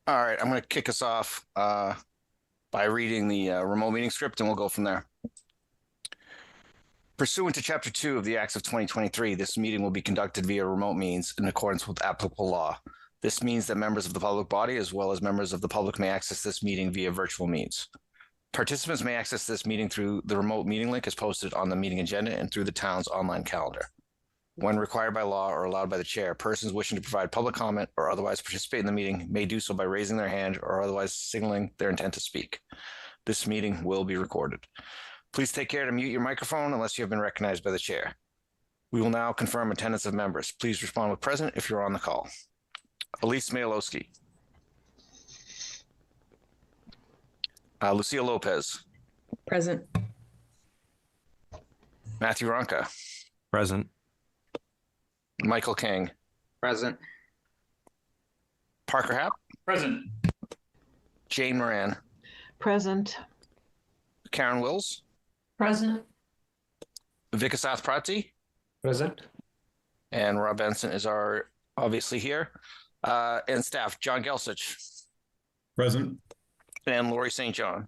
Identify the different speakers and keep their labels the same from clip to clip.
Speaker 1: All right, I'm going to kick us off by reading the remote meeting script, and we'll go from there. Pursuant to Chapter 2 of the Acts of 2023, this meeting will be conducted via remote means in accordance with applicable law. This means that members of the public body, as well as members of the public, may access this meeting via virtual means. Participants may access this meeting through the remote meeting link as posted on the meeting agenda and through the town's online calendar. When required by law or allowed by the chair, persons wishing to provide public comment or otherwise participate in the meeting may do so by raising their hand or otherwise signaling their intent to speak. This meeting will be recorded. Please take care to mute your microphone unless you have been recognized by the chair. We will now confirm attendance of members. Please respond with present if you're on the call. Elise Mayalowski. Lucia Lopez.
Speaker 2: Present.
Speaker 1: Matthew Ronca.
Speaker 3: Present.
Speaker 1: Michael King.
Speaker 4: Present.
Speaker 1: Parker Happ.
Speaker 4: Present.
Speaker 1: Jane Moran.
Speaker 2: Present.
Speaker 1: Karen Wills.
Speaker 2: Present.
Speaker 1: Vikasath Prati.
Speaker 4: Present.
Speaker 1: And Rob Benson is obviously here. And staff, John Gelsich.
Speaker 5: Present.
Speaker 1: And Lori St. John.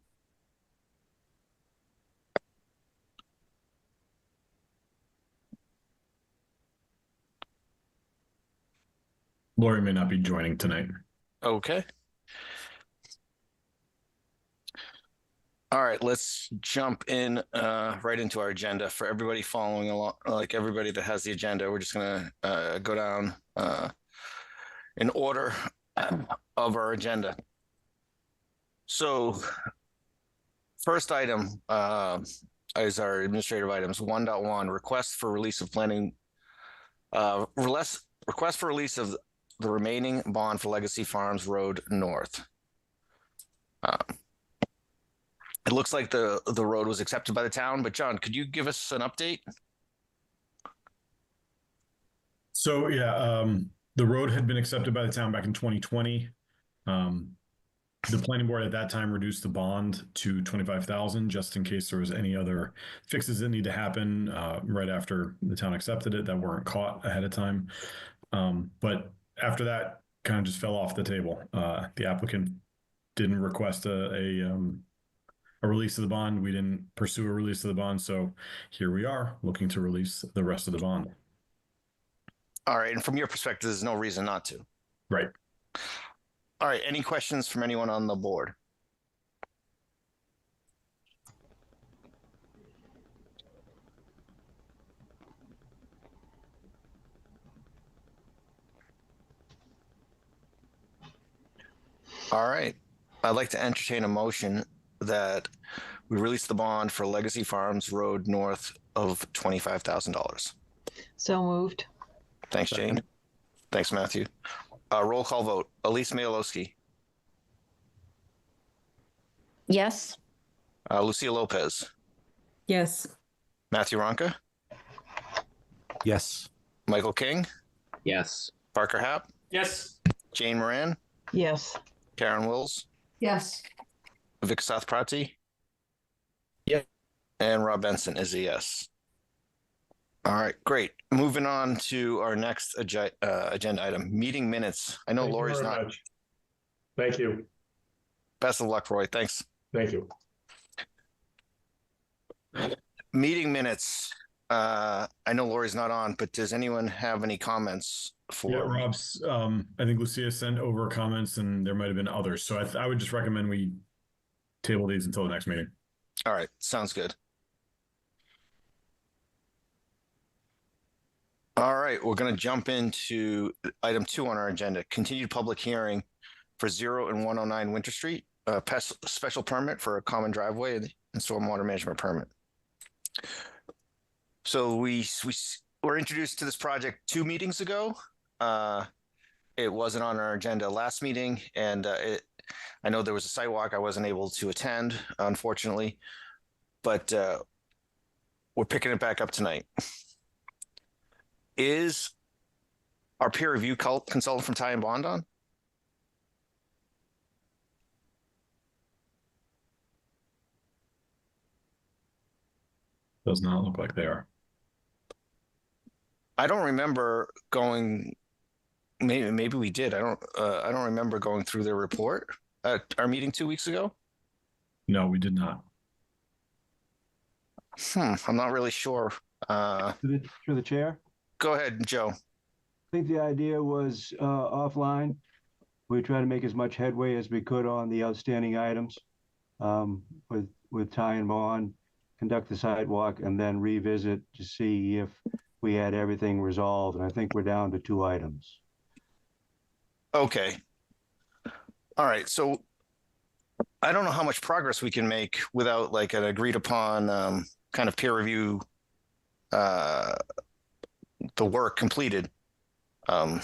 Speaker 5: Lori may not be joining tonight.
Speaker 1: Okay. All right, let's jump in right into our agenda. For everybody following along, like everybody that has the agenda, we're just going to go down in order of our agenda. So first item is our administrative items. 1.1, request for release of planning, request for release of the remaining bond for Legacy Farms Road North. It looks like the road was accepted by the town, but John, could you give us an update?
Speaker 5: So yeah, the road had been accepted by the town back in 2020. The planning board at that time reduced the bond to 25,000 just in case there was any other fixes that need to happen right after the town accepted it that weren't caught ahead of time. But after that, kind of just fell off the table. The applicant didn't request a release of the bond. We didn't pursue a release of the bond. So here we are looking to release the rest of the bond.
Speaker 1: All right. And from your perspective, there's no reason not to.
Speaker 5: Right.
Speaker 1: All right. Any questions from anyone on the board? All right. I'd like to entertain a motion that we release the bond for Legacy Farms Road North of $25,000.
Speaker 2: So moved.
Speaker 1: Thanks, Jane. Thanks, Matthew. Roll call vote. Elise Mayalowski.
Speaker 6: Yes.
Speaker 1: Lucia Lopez.
Speaker 2: Yes.
Speaker 1: Matthew Ronca.
Speaker 3: Yes.
Speaker 1: Michael King.
Speaker 4: Yes.
Speaker 1: Parker Happ.
Speaker 4: Yes.
Speaker 1: Jane Moran.
Speaker 2: Yes.
Speaker 1: Karen Wills.
Speaker 2: Yes.
Speaker 1: Vikasath Prati.
Speaker 4: Yes.
Speaker 1: And Rob Benson is a yes. All right, great. Moving on to our next agenda item, meeting minutes. I know Lori's not.
Speaker 7: Thank you.
Speaker 1: Best of luck, Roy. Thanks.
Speaker 7: Thank you.
Speaker 1: Meeting minutes. I know Lori's not on, but does anyone have any comments for?
Speaker 5: Yeah, Rob's. I think Lucia sent over comments, and there might have been others. So I would just recommend we table these until the next meeting.
Speaker 1: All right, sounds good. All right, we're going to jump into item 2 on our agenda, continued public hearing for 0 and 109 Winter Street, special permit for a common driveway and stormwater management permit. So we were introduced to this project 2 meetings ago. It wasn't on our agenda last meeting, and I know there was a site walk I wasn't able to attend, unfortunately, but we're picking it back up tonight. Is our peer review consultant from Ty and Bond on?
Speaker 5: Does not look like they are.
Speaker 1: I don't remember going maybe we did. I don't remember going through their report at our meeting 2 weeks ago.
Speaker 5: No, we did not.
Speaker 1: I'm not really sure.
Speaker 3: Through the chair.
Speaker 1: Go ahead, Joe.
Speaker 3: I think the idea was offline. We tried to make as much headway as we could on the outstanding items with Ty and Bond, conduct the sidewalk, and then revisit to see if we had everything resolved. And I think we're down to 2 items.
Speaker 1: Okay. All right. So I don't know how much progress we can make without like an agreed upon kind of peer review the work completed. I'm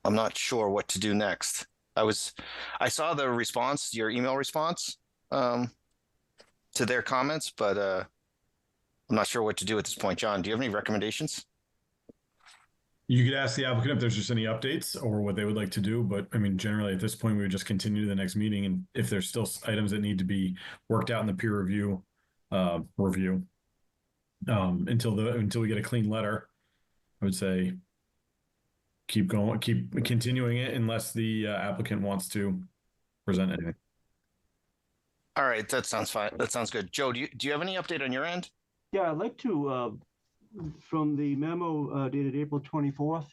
Speaker 1: not sure what to do next. I saw the response, your email response to their comments, but I'm not sure what to do at this point. John, do you have any recommendations?
Speaker 5: You could ask the applicant if there's just any updates or what they would like to do, but I mean, generally at this point, we would just continue to the next meeting, and if there's still items that need to be worked out in the peer review until we get a clean letter, I would say keep going, keep continuing it unless the applicant wants to present anything.
Speaker 1: All right, that sounds fine. That sounds good. Joe, do you have any update on your end?
Speaker 3: Yeah, I'd like to, from the memo dated April 24th,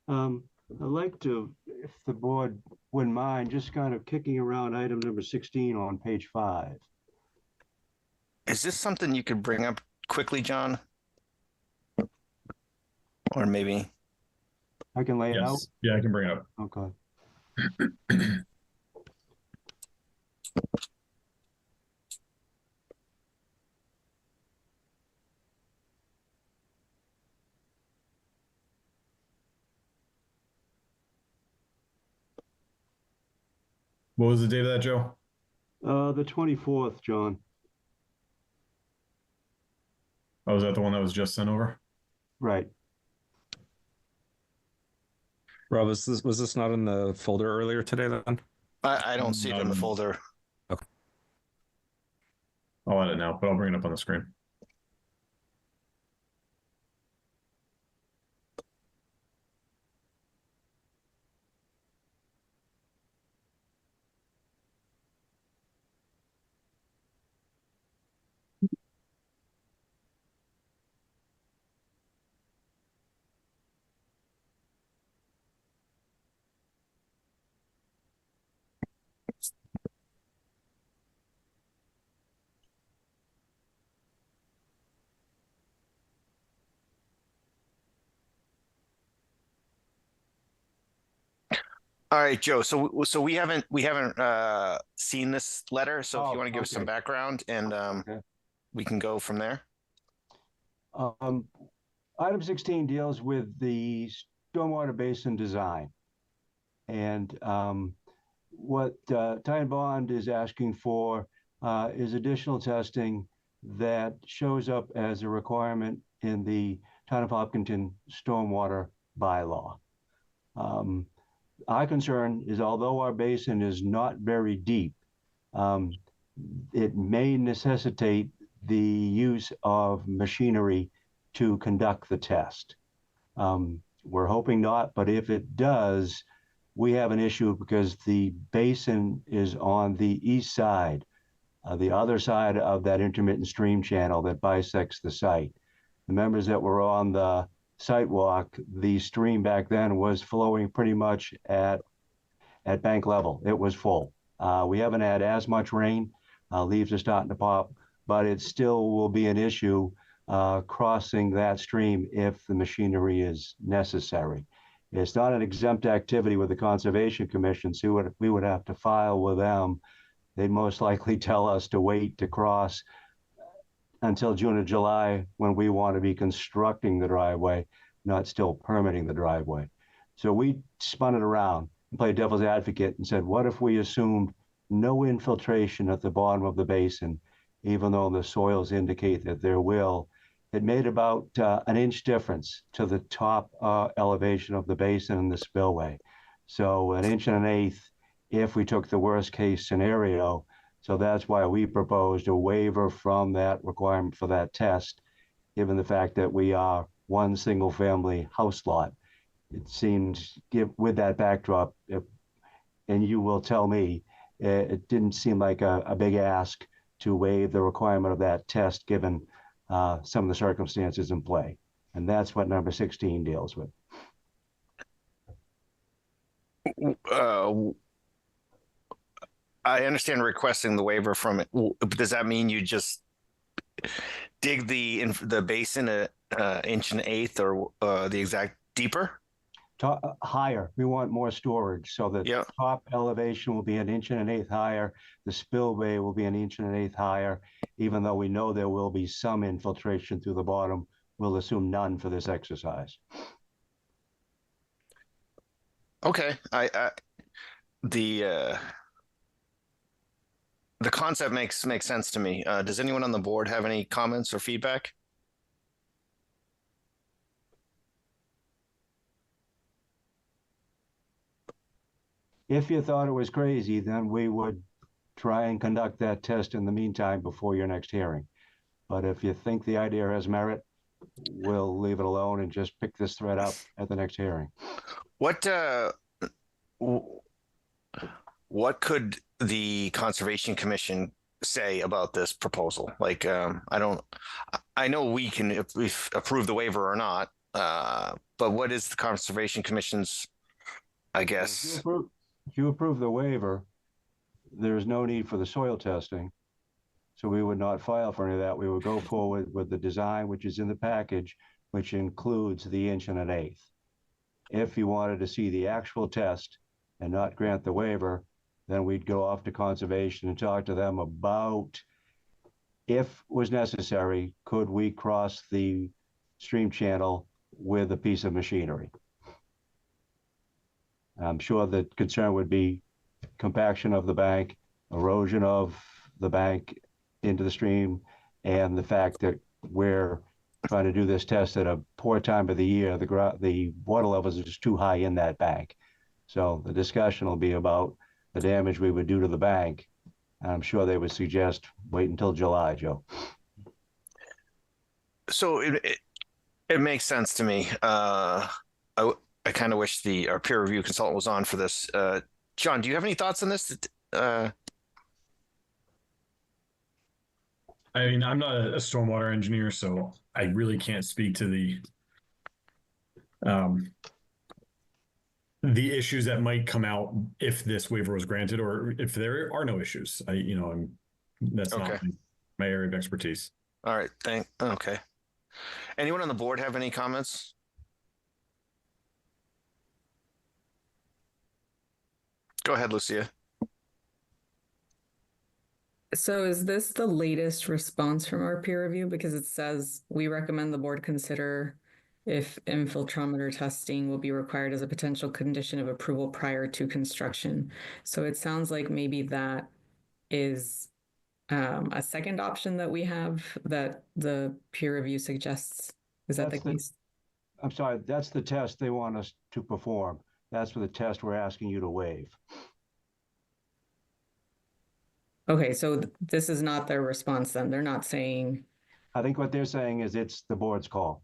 Speaker 3: I'd like to, if the board wouldn't mind, just kind of kicking around item number 16 on page 5.
Speaker 1: Is this something you could bring up quickly, John? Or maybe
Speaker 3: I can lay it out.
Speaker 5: Yes, yeah, I can bring it up.
Speaker 3: Okay.
Speaker 5: What was the date of that, Joe?
Speaker 3: The 24th, John.
Speaker 5: Oh, was that the one that was just sent over?
Speaker 3: Right.
Speaker 6: Rob, was this not in the folder earlier today then?
Speaker 1: I don't see it in the folder.
Speaker 5: I'll add it now, but I'll bring it up on the screen.
Speaker 1: All right, Joe. So we haven't seen this letter. So if you want to give us some
Speaker 3: okay.
Speaker 1: background and
Speaker 3: Okay.
Speaker 1: we can go from there.
Speaker 3: Item 16 deals with the stormwater basin design. And what Ty and Bond is asking for is additional testing that shows up as a requirement in the Town of Hopkinton stormwater bylaw. Our concern is, although our basin is not very deep, it may necessitate the use of machinery to conduct the test. We're hoping not, but if it does, we have an issue because the basin is on the east side, the other side of that intermittent stream channel that bisects the site. The members that were on the site walk, the stream back then was flowing pretty much at bank level. It was full. We haven't had as much rain. Leaves are starting to pop, but it still will be an issue crossing that stream if the machinery is necessary. It's not an exempt activity with the Conservation Commission, so we would have to file with them. They'd most likely tell us to wait to cross until June or July when we want to be constructing the driveway, not still permitting the driveway. So we spun it around and played devil's advocate and said, what if we assumed no infiltration at the bottom of the basin, even though the soils indicate that there will? It made about an inch difference to the top elevation of the basin and the spillway. So 1 1/8 inches if we took the worst case scenario. So that's why we proposed a waiver from that requirement for that test, given the fact that we are one single family house lot. it seems, with that backdrop, and you will tell me, it didn't seem like a big ask to waive the requirement of that test given some of the circumstances in play. And that's what number 16 deals with.
Speaker 1: I understand requesting the waiver from it. Does that mean you just dig the basin a inch and eighth or the exact deeper?
Speaker 3: Higher. We want more storage, so the
Speaker 1: Yeah.
Speaker 3: top elevation will be an inch and an eighth higher. The spillway will be an inch and an eighth higher. Even though we know there will be some infiltration through the bottom, we'll assume none for this exercise.
Speaker 1: Okay. The concept makes sense to me. Does anyone on the board have any comments or feedback?
Speaker 3: If you thought it was crazy, then we would try and conduct that test in the meantime before your next hearing. But if you think the idea has merit, we'll leave it alone and just pick this thread up at the next hearing.
Speaker 1: What could the Conservation Commission say about this proposal? Like, I know we can if we approve the waiver or not, but what is the Conservation Commission's, I guess?
Speaker 3: If you approve the waiver, there's no need for the soil testing. So we would not file for any of that. We would go forward with the design, which is in the package, which includes the inch and an eighth. If you wanted to see the actual test and not grant the waiver, then we'd go off to conservation and talk to them about, if was necessary, could we cross the stream channel with a piece of machinery? I'm sure the concern would be compaction of the bank, erosion of the bank into the stream, and the fact that we're trying to do this test at a poor time of the year. The water levels are just too high in that bank. So the discussion will be about the damage we would do to the bank. And I'm sure they would suggest wait until July, Joe.
Speaker 1: So it makes sense to me. I kind of wish our peer review consultant was on for this. John, do you have any thoughts on this?
Speaker 5: I mean, I'm not a stormwater engineer, so I really can't speak to the issues that might come out if this waiver was granted, or if there are no issues. That's
Speaker 1: Okay.
Speaker 5: not my area of expertise.
Speaker 1: All right. Okay. Anyone on the board have any comments? Go ahead, Lucia.
Speaker 2: So is this the latest response from our peer review? Because it says, we recommend the board consider if infiltrometer testing will be required as a potential condition of approval prior to construction. So it sounds like maybe that is a second option that we have that the peer review suggests. Is that the case?
Speaker 3: I'm sorry, that's the test they want us to perform. That's for the test we're asking you to waive.
Speaker 2: Okay, so this is not their response then. They're not saying,
Speaker 3: I think what they're saying is it's the board's call.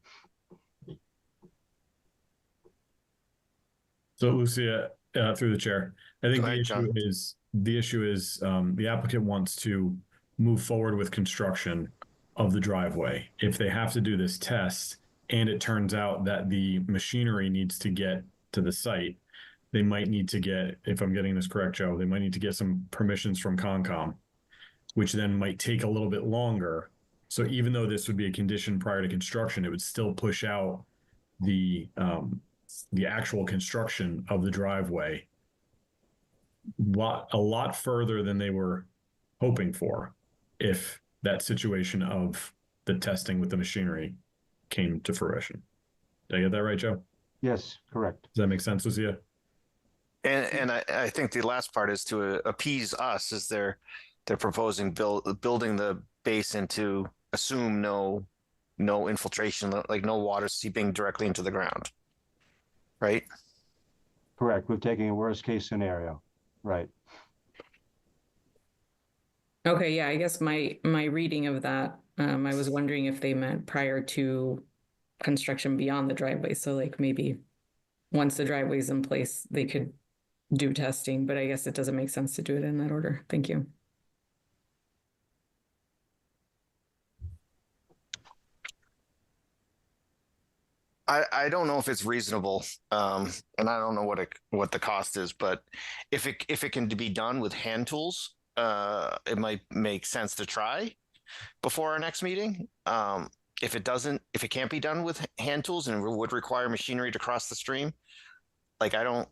Speaker 5: So Lucia, through the chair, I think
Speaker 1: Go ahead, John.
Speaker 5: the issue is the applicant wants to move forward with construction of the driveway. If they have to do this test and it turns out that the machinery needs to get to the site, they might need to get, if I'm getting this correct, Joe, they might need to get some permissions from Concom, which then might take a little bit longer. So even though this would be a condition prior to construction, it would still push out the actual construction of the driveway a lot further than they were hoping for if that situation of the testing with the machinery came to fruition. Did I get that right, Joe?
Speaker 3: Yes, correct.
Speaker 5: Does that make sense, Lucia?
Speaker 1: And I think the last part is to appease us, is they're proposing building the basin to assume no infiltration, like no water seeping directly into the ground. Right?
Speaker 3: Correct. We're taking a worst case scenario. Right.
Speaker 2: okay, yeah, I guess my reading of that, I was wondering if they meant prior to construction beyond the driveway. So like maybe once the driveway's in place, they could do testing, but I guess it doesn't make sense to do it in that order. Thank you.
Speaker 1: I don't know if it's reasonable, and I don't know what the cost is, but if it can be done with hand tools, it might make sense to try before our next meeting. If it can't be done with hand tools and it would require machinery to cross the stream, like I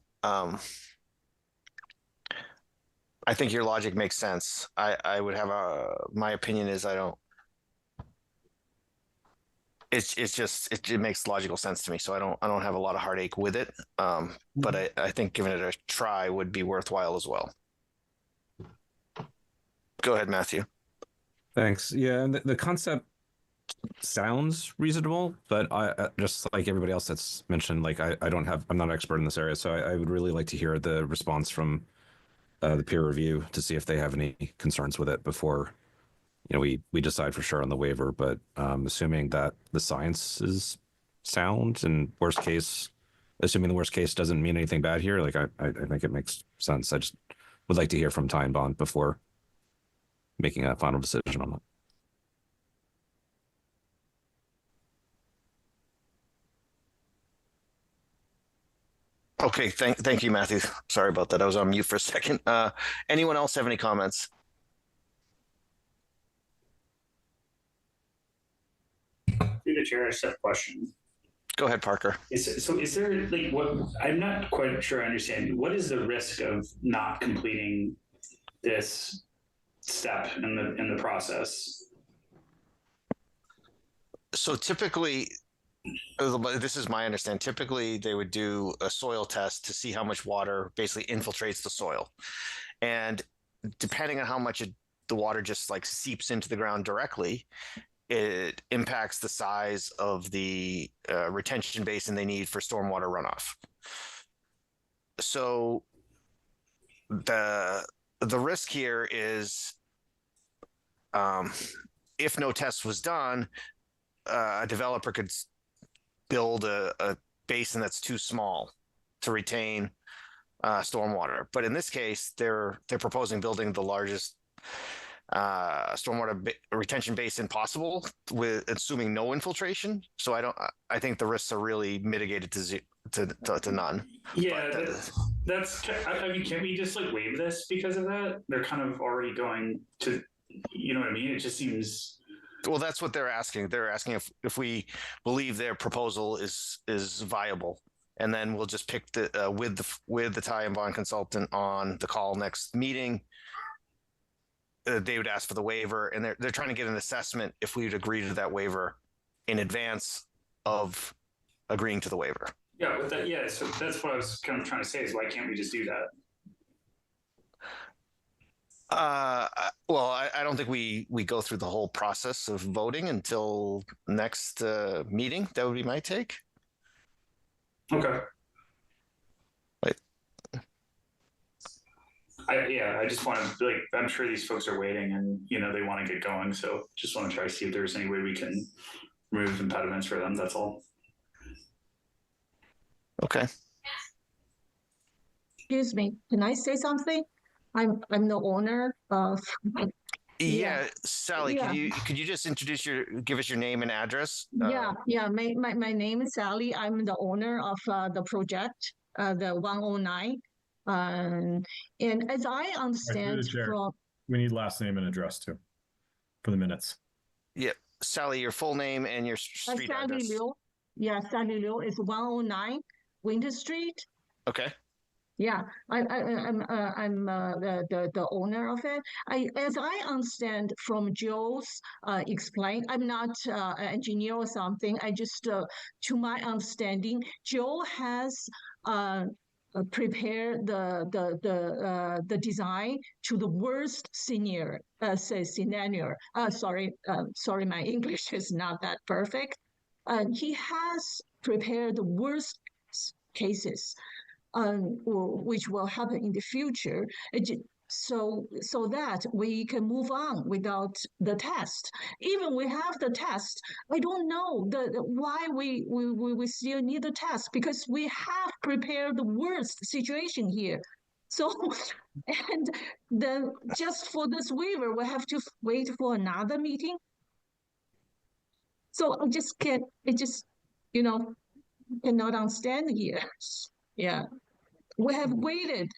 Speaker 1: think your logic makes sense. I would have my opinion is I don't. It's just it makes logical sense to me, so I don't have a lot of heartache with it. But I think giving it a try would be worthwhile as well. Go ahead, Matthew.
Speaker 6: Thanks. Yeah, and the concept sounds reasonable, but I just like everybody else that's mentioned, like I'm not an expert in this area, so I would really like to hear the response from the peer review to see if they have any concerns with it before we decide for sure on the waiver. But assuming that the science is sound and assuming the worst case doesn't mean anything bad here, like I think it makes sense. I just would like to hear from Ty and Bond before making a final decision on that.
Speaker 1: Okay, thank you, Matthew. Sorry about that. I was on mute for a second. Anyone else have any comments?
Speaker 8: Through the chair, I just have a question.
Speaker 1: Go ahead, Parker.
Speaker 8: Is there like what I'm not quite sure I understand. What is the risk of not completing this step in the process?
Speaker 1: So typically, this is my understanding. Typically, they would do a soil test to see how much water basically infiltrates the soil, and depending on how much the water just like seeps into the ground directly, it impacts the size of the retention basin they need for stormwater runoff. So the risk here is, if no test was done, a developer could build a basin that's too small to retain stormwater. But in this case, they're proposing building the largest stormwater retention basin possible, with assuming no infiltration. So I think the risks are really mitigated to none.
Speaker 8: Yeah, that's. I mean, can we just like waive this because of that? They're kind of already going to, you know what I mean? It just seems.
Speaker 1: Well, that's what they're asking. They're asking if we believe their proposal is viable, and then we'll just pick with the Ty and Bond consultant on the call next meeting. They would ask for the waiver, and they're trying to get an assessment if we would agree to that waiver in advance of agreeing to the waiver.
Speaker 8: Yeah, with that, yeah. So that's what I was kind of trying to say is why can't we just do that?
Speaker 1: Well, I don't think we go through the whole process of voting until next meeting. That would be my take.
Speaker 8: Okay.
Speaker 1: Wait.
Speaker 8: I just want to like. I'm sure these folks are waiting, and they want to get going. So just want to try to see if there's any way we can remove impediments for them. That's all.
Speaker 1: Okay.
Speaker 9: Excuse me, can I say something? I'm the owner of.
Speaker 1: Yeah, Sally,
Speaker 9: Yeah.
Speaker 1: could you just give us your name and address?
Speaker 9: Yeah. My name is Sally. I'm the owner of the project, the 109. And as I understand
Speaker 5: chair.
Speaker 9: from
Speaker 5: We need last name and address too, for the minutes.
Speaker 1: Yeah, Sally, your full name and your street
Speaker 9: Sally
Speaker 1: address.
Speaker 9: Liu. Yeah, Sally Liu is 109 Winter Street.
Speaker 1: Okay.
Speaker 9: Yeah, I'm the owner of it. As I understand from Joe's explain, I'm not an engineer or something. I just, to my understanding, Joe has prepared the design to the worst scenario. Sorry, my English is not that perfect. He has prepared the worst cases. Which will happen in the future. so that we can move on without the test. Even we have the test, I don't know why we still need the test, because we have prepared the worst situation here. So, and then just for this waiver, we have to wait for another meeting. So I just can't, cannot understand here. Yeah. We have waited,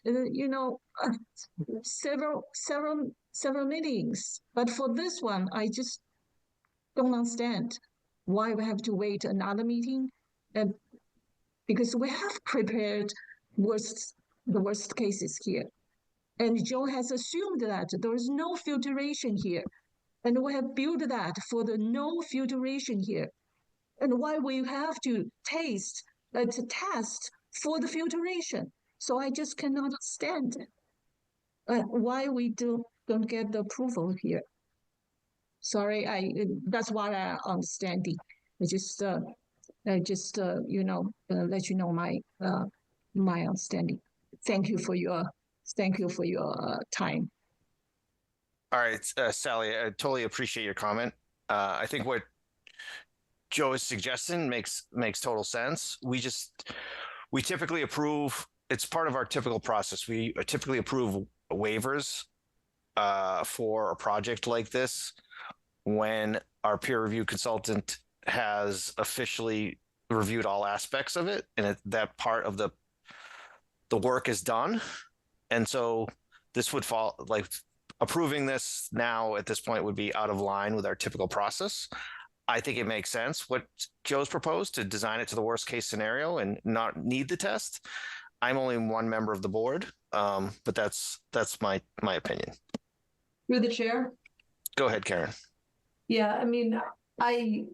Speaker 9: several meetings, but for this one, I just don't understand why we have to wait another meeting, and because we have prepared the worst cases here, and Joe has assumed that there is no filtration here, and we have built that for the no filtration here, and why we have to test for the filtration. So I just cannot understand why we don't get the approval here. Sorry, that's what I understanding. I just let you know my understanding. Thank you for your time.
Speaker 1: All right, Sally, I totally appreciate your comment. I think what Joe is suggesting makes total sense. We typically approve. It's part of our typical process. We typically approve waivers for a project like this when our peer review consultant has officially reviewed all aspects of it, and that part of the work is done. And so this would fall, like, approving this now at this point would be out of line with our typical process. I think it makes sense what Joe's proposed, to design it to the worst case scenario and not need the test. I'm only one member of the board, but that's my opinion.
Speaker 10: Through the chair.
Speaker 1: Go ahead, Karen.
Speaker 10: Yeah, I mean, I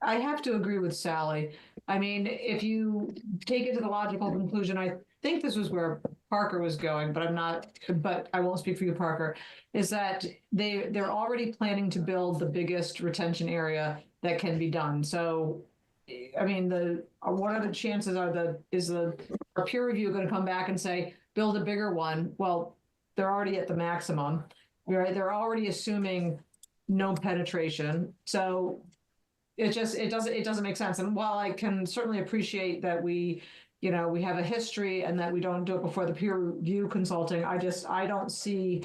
Speaker 10: have to agree with Sally. I mean, if you take it to the logical conclusion, I think this was where Parker was going, but I won't speak for you, Parker, is that they're already planning to build the biggest retention area that can be done. So, I mean, what are the chances is our peer review going to come back and say, build a bigger one? Well, they're already at the maximum, right? They're already assuming no penetration. So it doesn't make sense. And while I can certainly appreciate that we have a history and that we don't do it before the peer review consulting, I don't see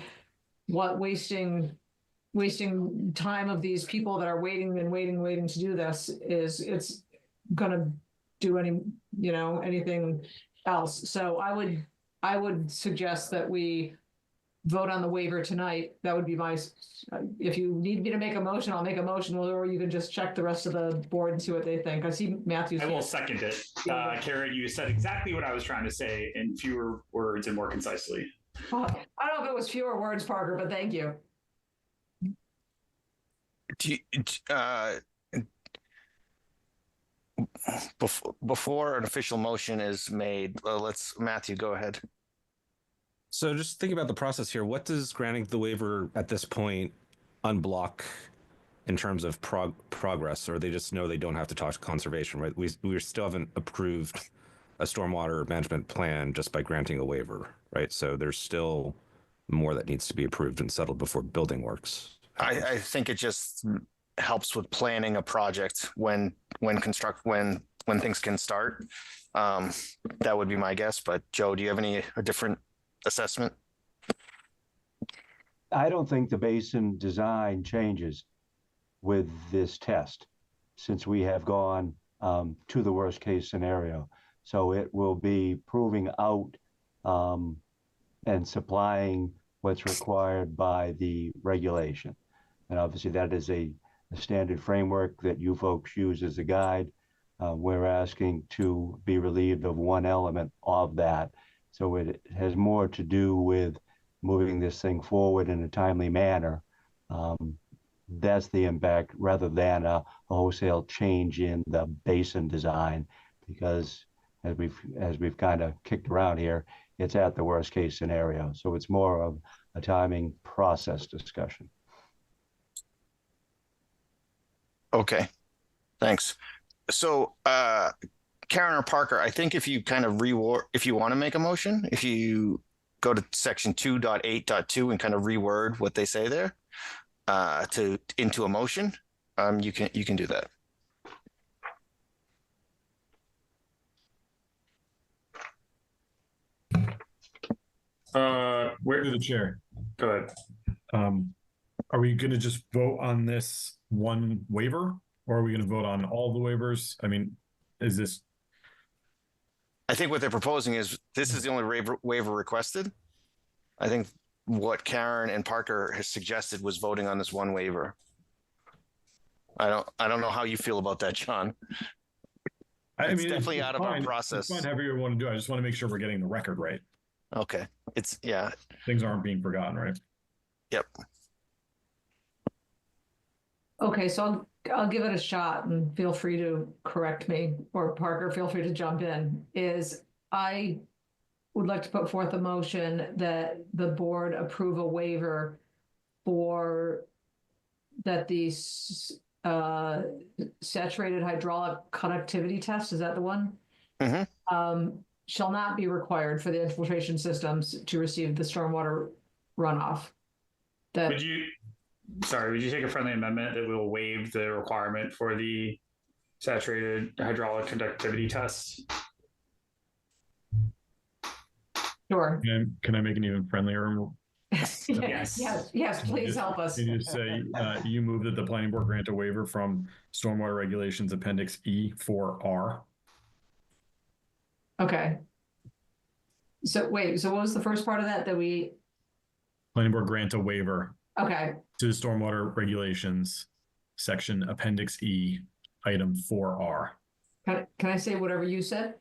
Speaker 10: what wasting time of these people that are waiting to do this it's going to do anything else. So I would suggest that we vote on the waiver tonight. That would be if you need me to make a motion, I'll make a motion, or you can just check the rest of the board and see what they think. I see Matthew's.
Speaker 8: I will second it. Karen, you said exactly what I was trying to say in fewer words and more concisely.
Speaker 10: I don't know if it was fewer words, Parker, but thank you.
Speaker 1: Before an official motion is made, Matthew, go ahead.
Speaker 6: So just think about the process here. What does granting the waiver at this point unblock in terms of progress? Or they just know they don't have to talk to conservation, right? We still haven't approved a stormwater management plan just by granting a waiver, right? So there's still more that needs to be approved and settled before building works.
Speaker 1: I think it just helps with planning a project when things can start. That would be my guess. But Joe, do you have a different assessment?
Speaker 3: I don't think the basin design changes with this test, since we have gone to the worst case scenario. So it will be proving out and supplying what's required by the regulation. And obviously that is a standard framework that you folks use as a guide. We're asking to be relieved of one element of that. So it has more to do with moving this thing forward in a timely manner. That's the impact, rather than a wholesale change in the basin design, because as we've kind of kicked around here, it's at the worst case scenario. So it's more of a timing process discussion.
Speaker 1: Okay, thanks. So, Karen or Parker, I think if you kind of if you want to make a motion, if you go to section 2.8.2 and kind of reword what they say there into a motion, you can do that.
Speaker 8: Where?
Speaker 5: Through the chair.
Speaker 8: Go ahead.
Speaker 5: Are we going to just vote on this one waiver, or are we going to vote on all the waivers? I mean, is this?
Speaker 1: I think what they're proposing is this is the only waiver requested. I think what Karen and Parker has suggested was voting on this one waiver. I don't know how you feel about that, John. It's definitely out of our process.
Speaker 5: It's fine, however you want to do it. I just want to make sure we're getting the record right.
Speaker 1: Okay.
Speaker 5: Things aren't being forgotten, right?
Speaker 1: Yep.
Speaker 10: Okay, so I'll give it a shot and feel free to correct me, or Parker, feel free to jump in. I would like to put forth a motion that the board approve a waiver for that the saturated hydraulic conductivity test, is that the one?
Speaker 1: Mm-hmm.
Speaker 10: Shall not be required for the infiltration systems to receive the stormwater runoff.
Speaker 8: Would you take a friendly amendment that will waive the requirement for the saturated hydraulic conductivity test?
Speaker 10: Sure.
Speaker 5: Can I make an even friendlier?
Speaker 10: Yes, please help us.
Speaker 5: Can you say you move that the planning board grant a waiver from Stormwater Regulations Appendix E4R?
Speaker 10: Okay. So wait, so what was the first part of that we?
Speaker 5: Planning board grant a waiver
Speaker 10: Okay.
Speaker 5: to the Stormwater Regulations section Appendix E, item 4R.
Speaker 10: Can I say whatever you said?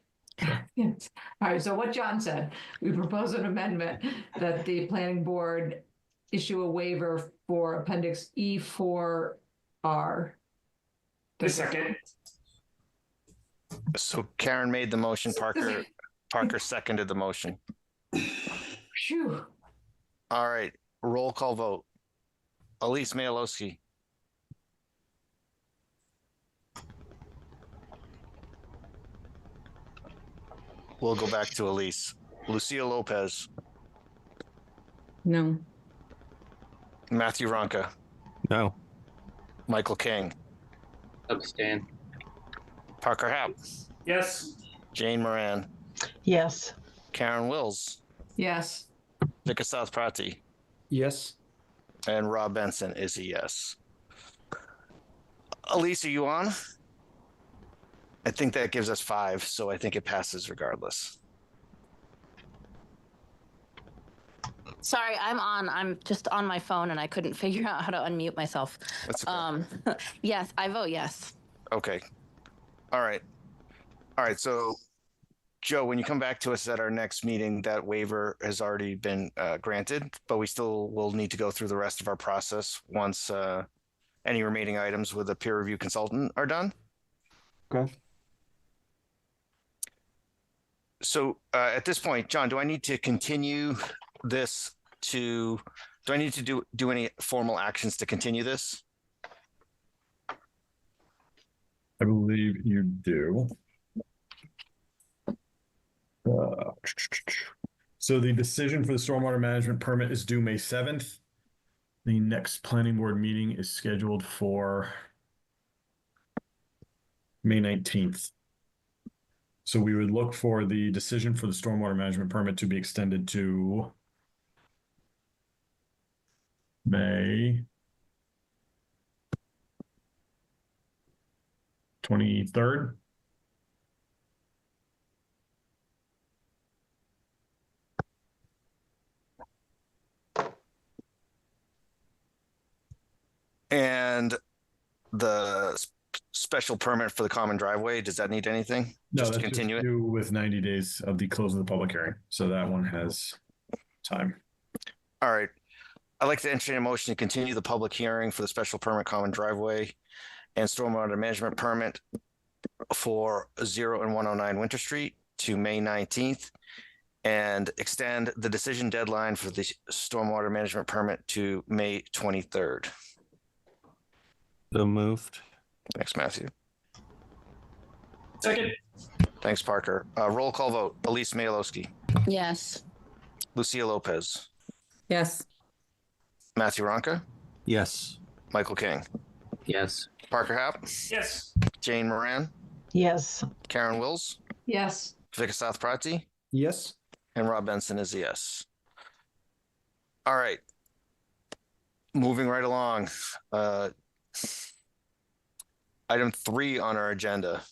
Speaker 10: Yes. All right, so what John said, we propose an amendment that the planning board issue a waiver for Appendix E4R.
Speaker 8: The second.
Speaker 1: So Karen made the motion. Parker seconded the motion.
Speaker 10: Phew.
Speaker 1: All right. Roll call vote. Elise Mayalowski. We'll go back to Elise. Lucia Lopez.
Speaker 2: No.
Speaker 1: Matthew Ronca.
Speaker 6: No.
Speaker 1: Michael King.
Speaker 4: Abstain.
Speaker 1: Parker Happ.
Speaker 8: Yes.
Speaker 1: Jane Moran.
Speaker 9: Yes.
Speaker 1: Karen Wills.
Speaker 10: Yes.
Speaker 1: Vika South Prati.
Speaker 4: Yes.
Speaker 1: And Rob Benson is a yes. Elise, are you on? I think that gives us 5, so I think it passes regardless.
Speaker 11: Sorry, I'm on. I'm just on my phone and I couldn't figure out how to unmute myself.
Speaker 1: That's okay.
Speaker 11: Yes, I vote yes.
Speaker 1: Okay. All right. So, Joe, when you come back to us at our next meeting, that waiver has already been granted, but we still will need to go through the rest of our process once any remaining items with a peer review consultant are done.
Speaker 3: Okay.
Speaker 1: So at this point, John, do I need to continue this do I need to do any formal actions to continue this?
Speaker 5: I believe you do. So the decision for the stormwater management permit is due May 7th. The next planning board meeting is scheduled for May 19th. So we would look for the decision for the stormwater management permit to be extended to May 23rd.
Speaker 1: And the special permit for the common driveway, does that need anything?
Speaker 5: No,
Speaker 1: Just to
Speaker 5: that's
Speaker 1: continue it?
Speaker 5: due with 90 days of the close of the public hearing. So that one has time.
Speaker 1: All right. I'd like to entertain a motion to continue the public hearing for the special permit common driveway and stormwater management permit for 0 and 109 Winter Street to May 19th and extend the decision deadline for the stormwater management permit to May 23rd.
Speaker 6: So moved.
Speaker 1: Thanks, Matthew.
Speaker 8: Second.
Speaker 1: Thanks, Parker. Roll call vote. Elise Mayalowski.
Speaker 11: Yes.
Speaker 1: Lucia Lopez,
Speaker 2: Yes.
Speaker 1: Matthew Ronca,
Speaker 6: Yes.
Speaker 1: Michael King,
Speaker 4: Yes.
Speaker 1: Parker Hap,
Speaker 8: Yes.
Speaker 1: Jane Moran,
Speaker 9: Yes.
Speaker 1: Karen Wills,
Speaker 10: Yes.
Speaker 1: Vika South Prati,
Speaker 4: Yes.
Speaker 1: and Rob Benson is a yes. All right. Moving right along. Item 3 on our agenda.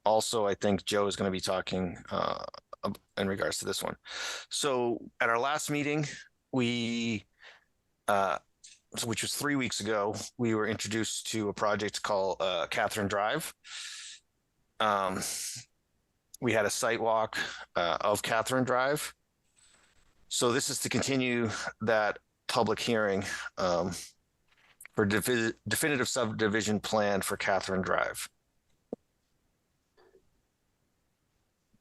Speaker 1: Also, I think Joe is going to be talking in regards to this one. So at our last meeting, which was 3 weeks ago, we were introduced to a project called Catherine Drive. We had a site walk of Catherine Drive. So this is to continue that public hearing for definitive subdivision plan for Catherine Drive.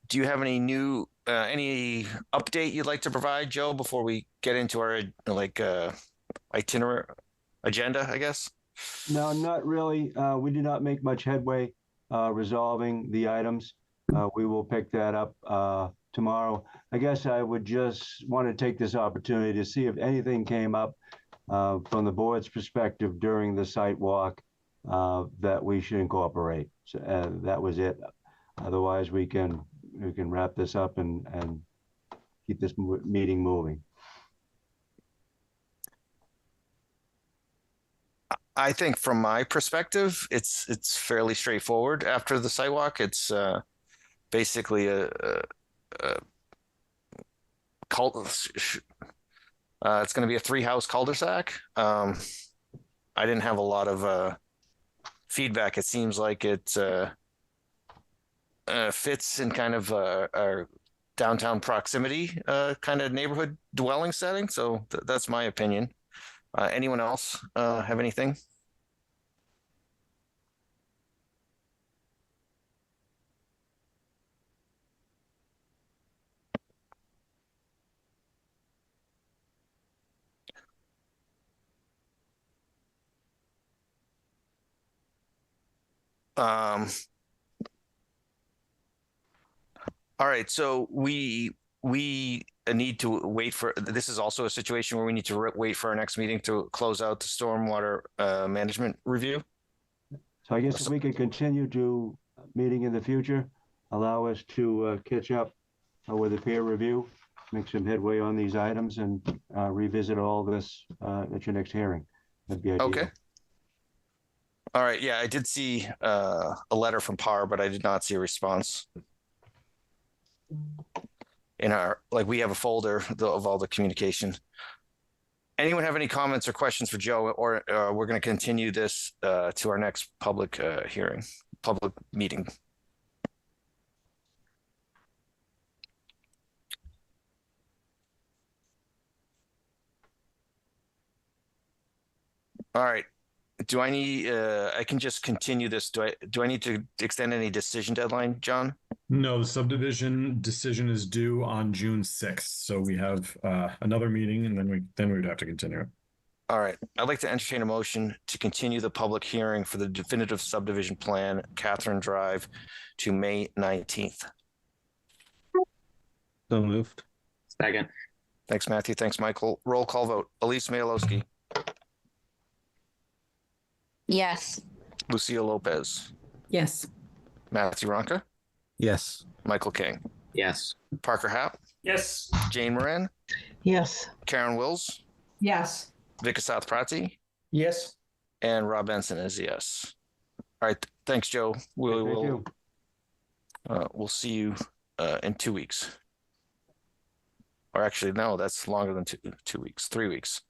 Speaker 1: Do you have any any update you'd like to provide, Joe, before we get into our itinerary agenda, I guess?
Speaker 3: No, not really. We did not make much headway resolving the items. We will pick that up tomorrow. I guess I would just want to take this opportunity to see if anything came up from the board's perspective during the site walk that we should incorporate. So, that was it. Otherwise, we can wrap this up and keep this meeting moving.
Speaker 1: I think from my perspective, it's fairly straightforward. After the site walk, it's basically it's going to be a 3-house cul-de-sac. I didn't have a lot of feedback. It seems like it fits in kind of our downtown proximity kind of neighborhood dwelling setting. So that's my opinion. Anyone else have anything? All right, so we need to wait for, this is also a situation where we need to wait for our next meeting to close out the stormwater management review.
Speaker 3: So I guess if we could continue to meeting in the future, allow us to catch up with the peer review, make some headway on these items, and revisit all this at your next hearing. That'd be ideal.
Speaker 1: Okay. All right, yeah, I did see a letter from PAR, but I did not see a response. In our, we have a folder of all the communication. Anyone have any comments or questions for Joe, or we're going to continue this to our next public public meeting? All right. Do I need, I can just continue this. Do I need to extend any decision deadline, John?
Speaker 5: No, the subdivision decision is due on June 6th. So we have another meeting, and then we would have to continue.
Speaker 1: All right. I'd like to entertain a motion to continue the public hearing for the definitive subdivision plan, Catherine Drive, to May 19th.
Speaker 6: So moved.
Speaker 4: Second.
Speaker 1: Thanks, Matthew. Thanks, Michael. Roll call vote. Elise Mayalowski,
Speaker 11: Yes.
Speaker 1: Lucia Lopez,
Speaker 2: Yes.
Speaker 1: Matthew Ronca,
Speaker 6: Yes.
Speaker 1: Michael King,
Speaker 4: Yes.
Speaker 1: Parker Hap,
Speaker 8: Yes.
Speaker 1: Jane Moran,
Speaker 9: Yes.
Speaker 1: Karen Wills,
Speaker 10: Yes.
Speaker 1: Vika South Prati,
Speaker 4: Yes.
Speaker 1: and Rob Benson is a yes. All right. Thanks, Joe.
Speaker 3: Thank you.
Speaker 1: We'll see you in 2 weeks. Or actually, no, that's longer than 2 weeks, 3 weeks.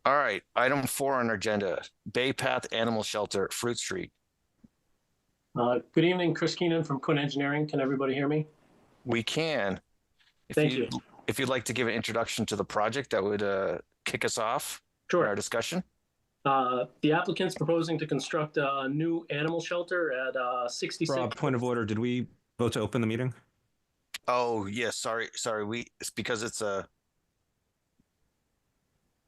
Speaker 1: All right, item 4 on our agenda, Bay Path Animal Shelter, Fruit Street.
Speaker 7: Good evening, Chris Keenan from Quinn Engineering. Can everybody hear me?
Speaker 1: We can.
Speaker 7: Thank you.
Speaker 1: If you'd like to give an introduction to the project, that would kick us off for our discussion.
Speaker 7: The applicant's proposing to construct a new animal shelter at 66.
Speaker 6: Rob, point of order. Did we vote to open the meeting?
Speaker 1: Oh, yes, sorry. It's because it's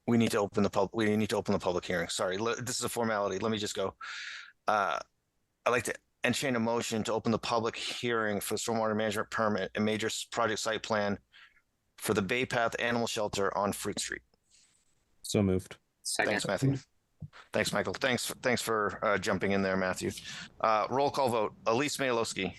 Speaker 1: we need to open the public hearing. Sorry, this is a formality. Let me just go. I'd like to entertain a motion to open the public hearing for the stormwater management permit and major project site plan for the Bay Path Animal Shelter on Fruit Street.
Speaker 6: So moved.
Speaker 4: Second.
Speaker 1: Thanks, Matthew. Thanks, Michael. Thanks for jumping in there, Matthew. Roll call vote. Elise Malowski,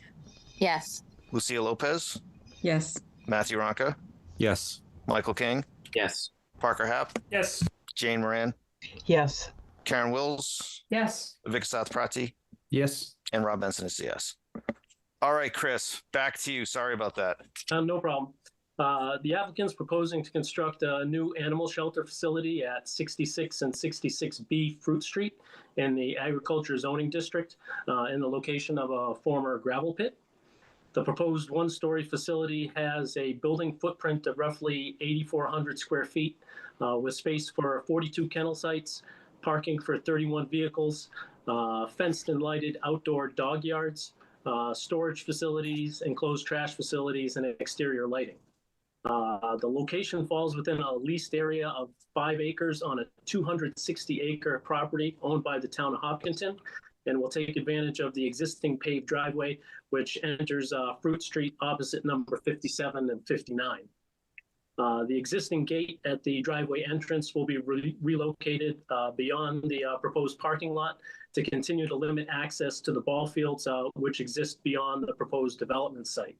Speaker 11: Yes.
Speaker 1: Lucia Lopez,
Speaker 2: Yes.
Speaker 1: Matthew Ronca,
Speaker 6: Yes.
Speaker 1: Michael King,
Speaker 4: Yes.
Speaker 1: Parker Happ,
Speaker 8: Yes.
Speaker 1: Jane Moran,
Speaker 10: Yes.
Speaker 1: Karen Wills,
Speaker 10: Yes.
Speaker 1: Vic South Prati,
Speaker 4: Yes.
Speaker 1: and Rob Benson is a yes. All right, Chris, back to you. Sorry about that.
Speaker 7: No problem. The applicant's proposing to construct a new animal shelter facility at 66 and 66B Fruit Street in the agriculture zoning district in the location of a former gravel pit. The proposed one-story facility has a building footprint of roughly 8,400 square feet with space for 42 kennel sites, parking for 31 vehicles, fenced and lighted outdoor dog yards, storage facilities, enclosed trash facilities, and exterior lighting. The location falls within a leased area of 5 acres on a 260-acre property owned by the town of Hopkinton, and will take advantage of the existing paved driveway, which enters Fruit Street opposite number 57 and 59. The existing gate at the driveway entrance will be relocated beyond the proposed parking lot to continue to limit access to the ball fields, which exist beyond the proposed development site.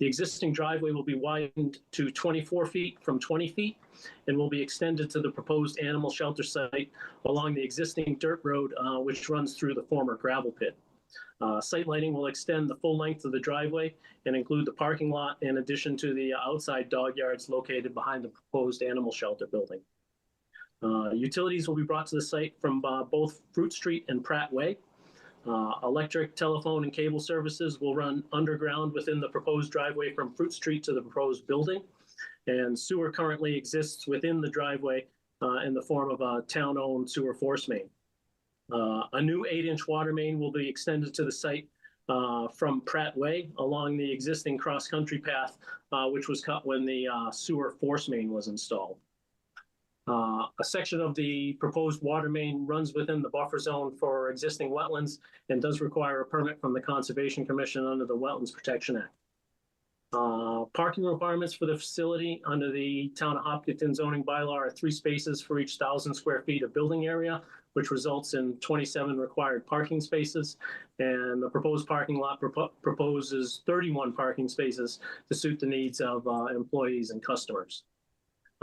Speaker 7: The existing driveway will be widened to 24 feet from 20 feet and will be extended to the proposed animal shelter site along the existing dirt road, which runs through the former gravel pit. Site lighting will extend the full length of the driveway and include the parking lot in addition to the outside dog yards located behind the proposed animal shelter building. Utilities will be brought to the site from both Fruit Street and Pratt Way. Electric, telephone, and cable services will run underground within the proposed driveway from Fruit Street to the proposed building. And sewer currently exists within the driveway in the form of a town-owned sewer force main. A new 8-inch water main will be extended to the site from Pratt Way along the existing cross-country path, which was cut when the sewer force main was installed. A section of the proposed water main runs within the buffer zone for existing wetlands and does require a permit from the Conservation Commission under the Wetlands Protection Act. Parking requirements for the facility under the Town of Hopkinton zoning bylaw are 3 spaces for each 1,000 square feet of building area, which results in 27 required parking spaces. And the proposed parking lot proposes 31 parking spaces to suit the needs of employees and customers.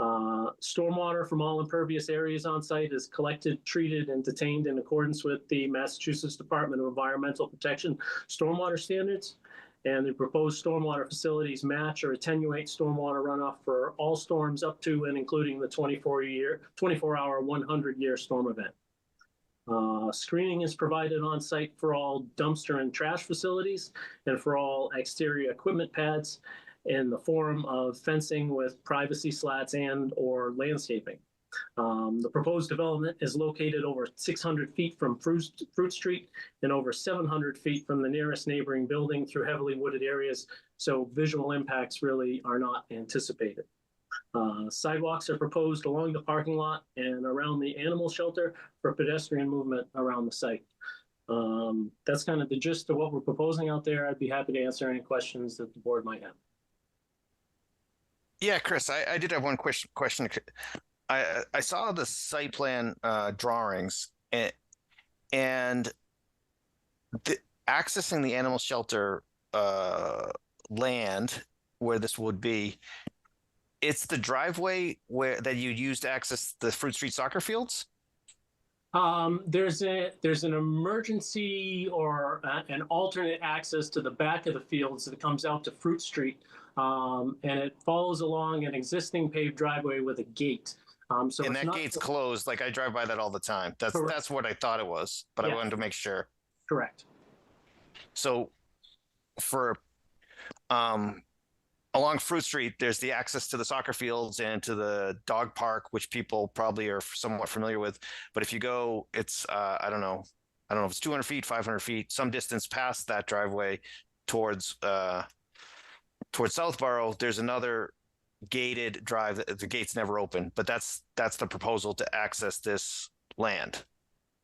Speaker 7: Stormwater from all impervious areas on site is collected, treated, and detained in accordance with the Massachusetts Department of Environmental Protection stormwater standards. And the proposed stormwater facilities match or attenuate stormwater runoff for all storms up to and including the 24-hour, 100-year storm event. Screening is provided on site for all dumpster and trash facilities and for all exterior equipment pads in the form of fencing with privacy slats and or landscaping. The proposed development is located over 600 feet from Fruit Street and over 700 feet from the nearest neighboring building through heavily wooded areas, so visual impacts really are not anticipated. Sidewalks are proposed along the parking lot and around the animal shelter for pedestrian movement around the site. That's kind of the gist of what we're proposing out there. I'd be happy to answer any questions that the board might have.
Speaker 1: Yeah, Chris, I did have one question. I saw the site plan drawings and accessing the animal shelter land where this would be. It's the driveway that you use to access the Fruit Street soccer fields.
Speaker 7: There's an emergency or an alternate access to the back of the fields that comes out to Fruit Street, and it follows along an existing paved driveway with a gate. So
Speaker 1: and that gate's closed. Like I drive by that all the time. That's what I thought it was, but I wanted to make sure.
Speaker 7: Correct.
Speaker 1: So for along Fruit Street, there's the access to the soccer fields and to the dog park, which people probably are somewhat familiar with. But if you go, it's I don't know if it's 200 feet, 500 feet, some distance past that driveway towards Southborough. There's another gated drive. The gate's never open, but that's the proposal to access this land.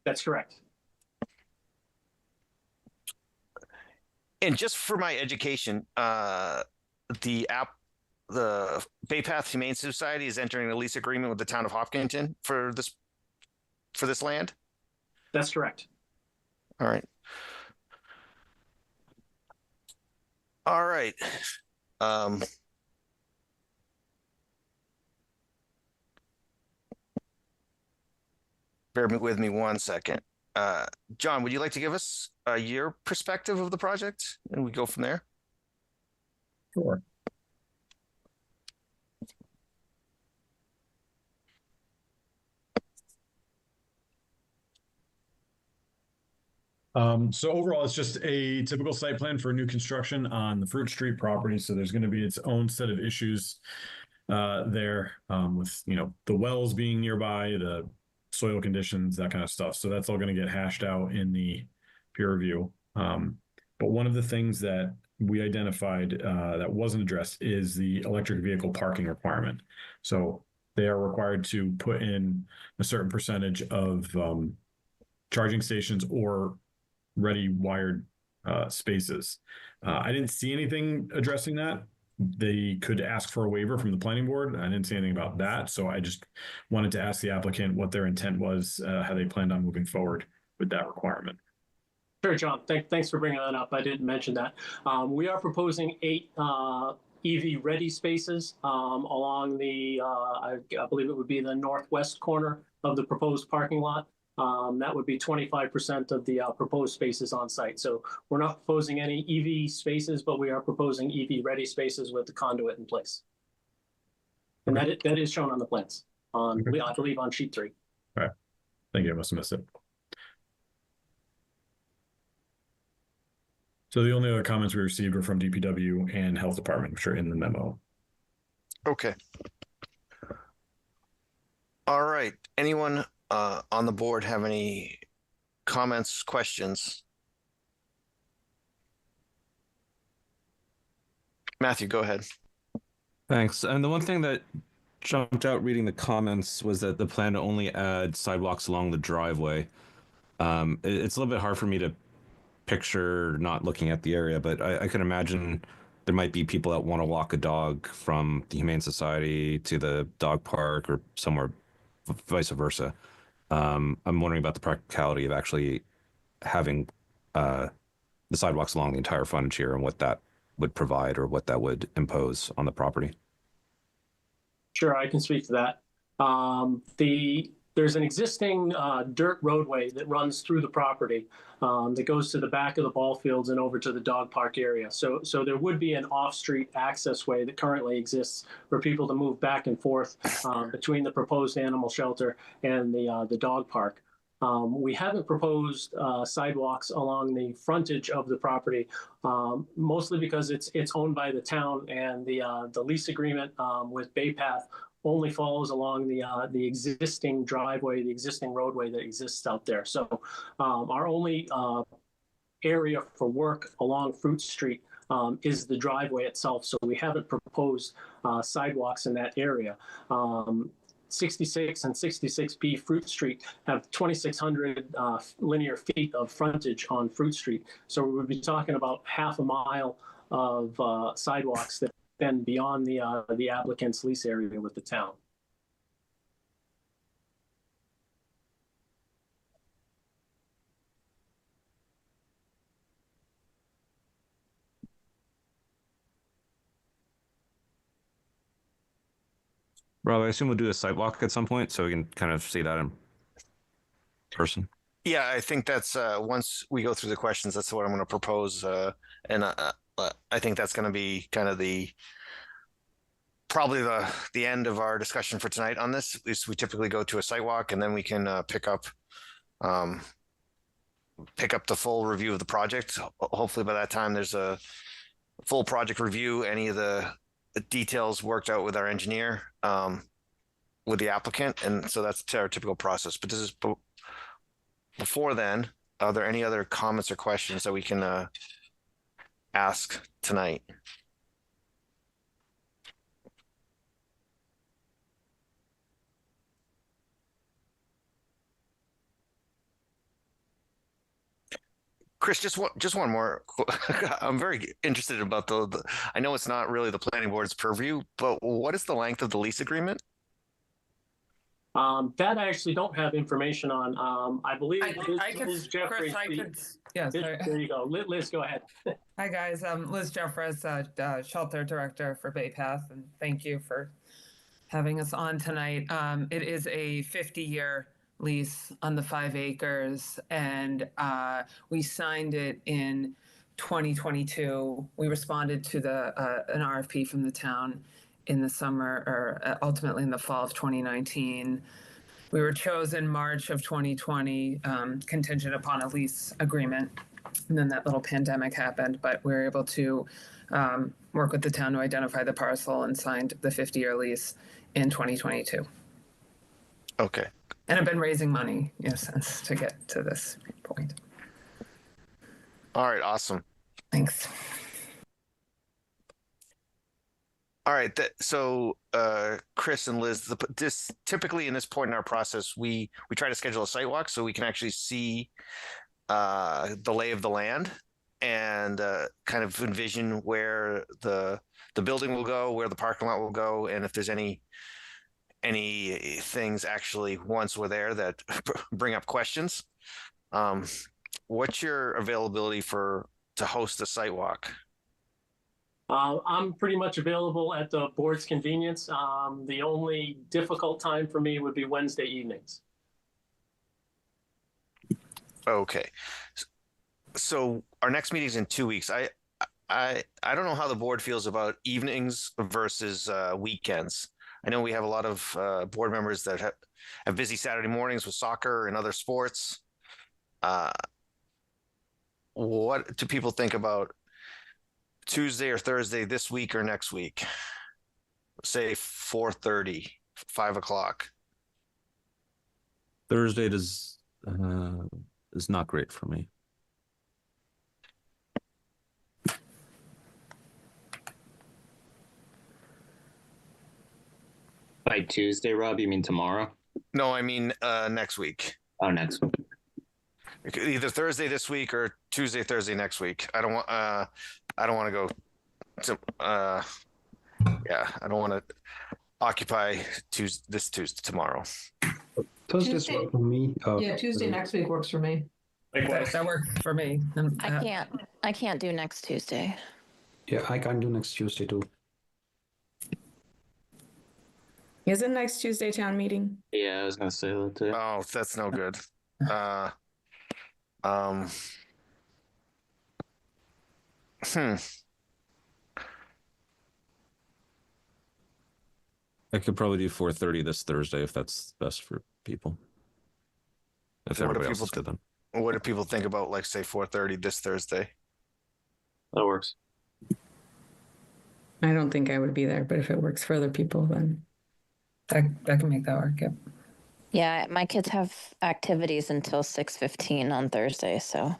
Speaker 7: That's correct.
Speaker 1: And just for my education, the Bay Path Humane Society is entering a lease agreement with the town of Hopkinton for this land.
Speaker 7: That's correct.
Speaker 1: All right. All right. Bear with me one second. John, would you like to give us your perspective of the project, and we go from there?
Speaker 5: Sure. So overall, it's just a typical site plan for new construction on the Fruit Street property. So there's going to be its own set of issues there with, the wells being nearby, the soil conditions, that kind of stuff. So that's all going to get hashed out in the peer review. But one of the things that we identified that wasn't addressed is the electric vehicle parking requirement. So they are required to put in a certain percentage of charging stations or ready wired spaces. I didn't see anything addressing that. They could ask for a waiver from the planning board. I didn't see anything about that. So I just wanted to ask the applicant what their intent was, how they planned on moving forward with that requirement.
Speaker 7: Sure, John. Thanks for bringing that up. I didn't mention that. We are proposing 8 EV ready spaces along the, I believe it would be the northwest corner of the proposed parking lot. That would be 25% of the proposed spaces on site. So we're not proposing any EV spaces, but we are proposing EV ready spaces with the conduit in place. And that is shown on the plans I believe on sheet 3.
Speaker 5: All right. Thank you. I must have missed it. So the only other comments we received were from DPW and Health Department, which are in the memo.
Speaker 1: Okay. All right. Anyone on the board have any comments, questions? Matthew, go ahead.
Speaker 6: Thanks. And the one thing that jumped out reading the comments was that the plan to only add sidewalks along the driveway. It's a little bit hard for me to picture not looking at the area, but I can imagine there might be people that want to walk a dog from the Humane Society to the dog park or somewhere, vice versa. I'm wondering about the practicality of actually having the sidewalks along the entire frontage here and what that would provide or what that would impose on the property.
Speaker 7: Sure, I can speak to that. There's an existing dirt roadway that runs through the property that goes to the back of the ball fields and over to the dog park area. So there would be an off-street access way that currently exists for people to move back and forth between the proposed animal shelter and the dog park. We haven't proposed sidewalks along the frontage of the property, mostly because it's owned by the town, and the lease agreement with Bay Path only follows along the existing driveway, the existing roadway that exists out there. So our only area for work along Fruit Street is the driveway itself. So we haven't proposed sidewalks in that area. 66 and 66B Fruit Street have 2,600 linear feet of frontage on Fruit Street. So we would be talking about half a mile of sidewalks that then beyond the applicant's lease area with the town.
Speaker 6: Rob, I assume we'll do a sidewalk at some point so we can kind of see that in person.
Speaker 1: Yeah, I think that's once we go through the questions, that's what I'm going to propose. And I think that's going to be kind of probably the end of our discussion for tonight on this. At least we typically go to a site walk, and then we can pick up the full review of the project. Hopefully by that time there's a full project review, any of the details worked out with our engineer, with the applicant, and so that's our typical process. But this is before then. Are there any other comments or questions that we can ask tonight? Chris, just one more. I'm very interested about I know it's not really the planning board's purview, but what is the length of the lease agreement?
Speaker 7: That I actually don't have information on. I believe
Speaker 12: I could,
Speaker 7: Liz Jeffries.
Speaker 12: Chris, I could, yeah, sorry.
Speaker 7: There you go. Liz, go ahead.
Speaker 12: Hi, guys. Liz Jeffers, Shelter Director for Bay Path, and thank you for having us on tonight. It is a 50-year lease on the 5 acres, and we signed it in 2022. We responded to an RFP from the town in the summer, or ultimately in the fall of 2019. We were chosen March of 2020, contingent upon a lease agreement. And then that little pandemic happened, but we were able to work with the town to identify the parcel and signed the 50-year lease in 2022.
Speaker 1: Okay.
Speaker 12: And I've been raising money, since to get to this point.
Speaker 1: All right. Awesome.
Speaker 12: Thanks.
Speaker 1: All right. So, Chris and Liz, this typically in this point in our process, we try to schedule a site walk so we can actually see the lay of the land and kind of envision where the building will go, where the parking lot will go, and if there's any things actually once we're there that bring up questions. What's your availability to host a site walk?
Speaker 7: I'm pretty much available at the board's convenience. The only difficult time for me would be Wednesday evenings.
Speaker 1: Okay. So our next meeting is in 2 weeks. I don't know how the board feels about evenings versus weekends. I know we have a lot of board members that have busy Saturday mornings with soccer and other sports. What do people think about Tuesday or Thursday this week or next week? Say 4:30, 5 o'clock.
Speaker 6: Thursday is not great for me.
Speaker 4: By Tuesday, Rob, you mean tomorrow?
Speaker 1: No, I mean next week.
Speaker 4: Oh, next week.
Speaker 1: Either Thursday this week or Tuesday, Thursday next week. I don't want to go to I don't want to occupy this Tuesday tomorrow.
Speaker 10: Thursday's work for me. Yeah, Tuesday next week works for me.
Speaker 12: That works for me.
Speaker 11: I can't do next Tuesday.
Speaker 13: Yeah, I can't do next Tuesday too.
Speaker 2: Isn't next Tuesday town meeting?
Speaker 4: Yeah, I was gonna say that too.
Speaker 1: Oh, that's no good.
Speaker 6: I could probably do 4:30 this Thursday if that's best for people. If everybody else is good, then.
Speaker 1: What do people think about, like, say 4:30 this Thursday?
Speaker 4: That works.
Speaker 2: I don't think I would be there, but if it works for other people, then
Speaker 12: that can make that work. Yep.
Speaker 11: Yeah, my kids have activities until 6:15 on Thursday, so.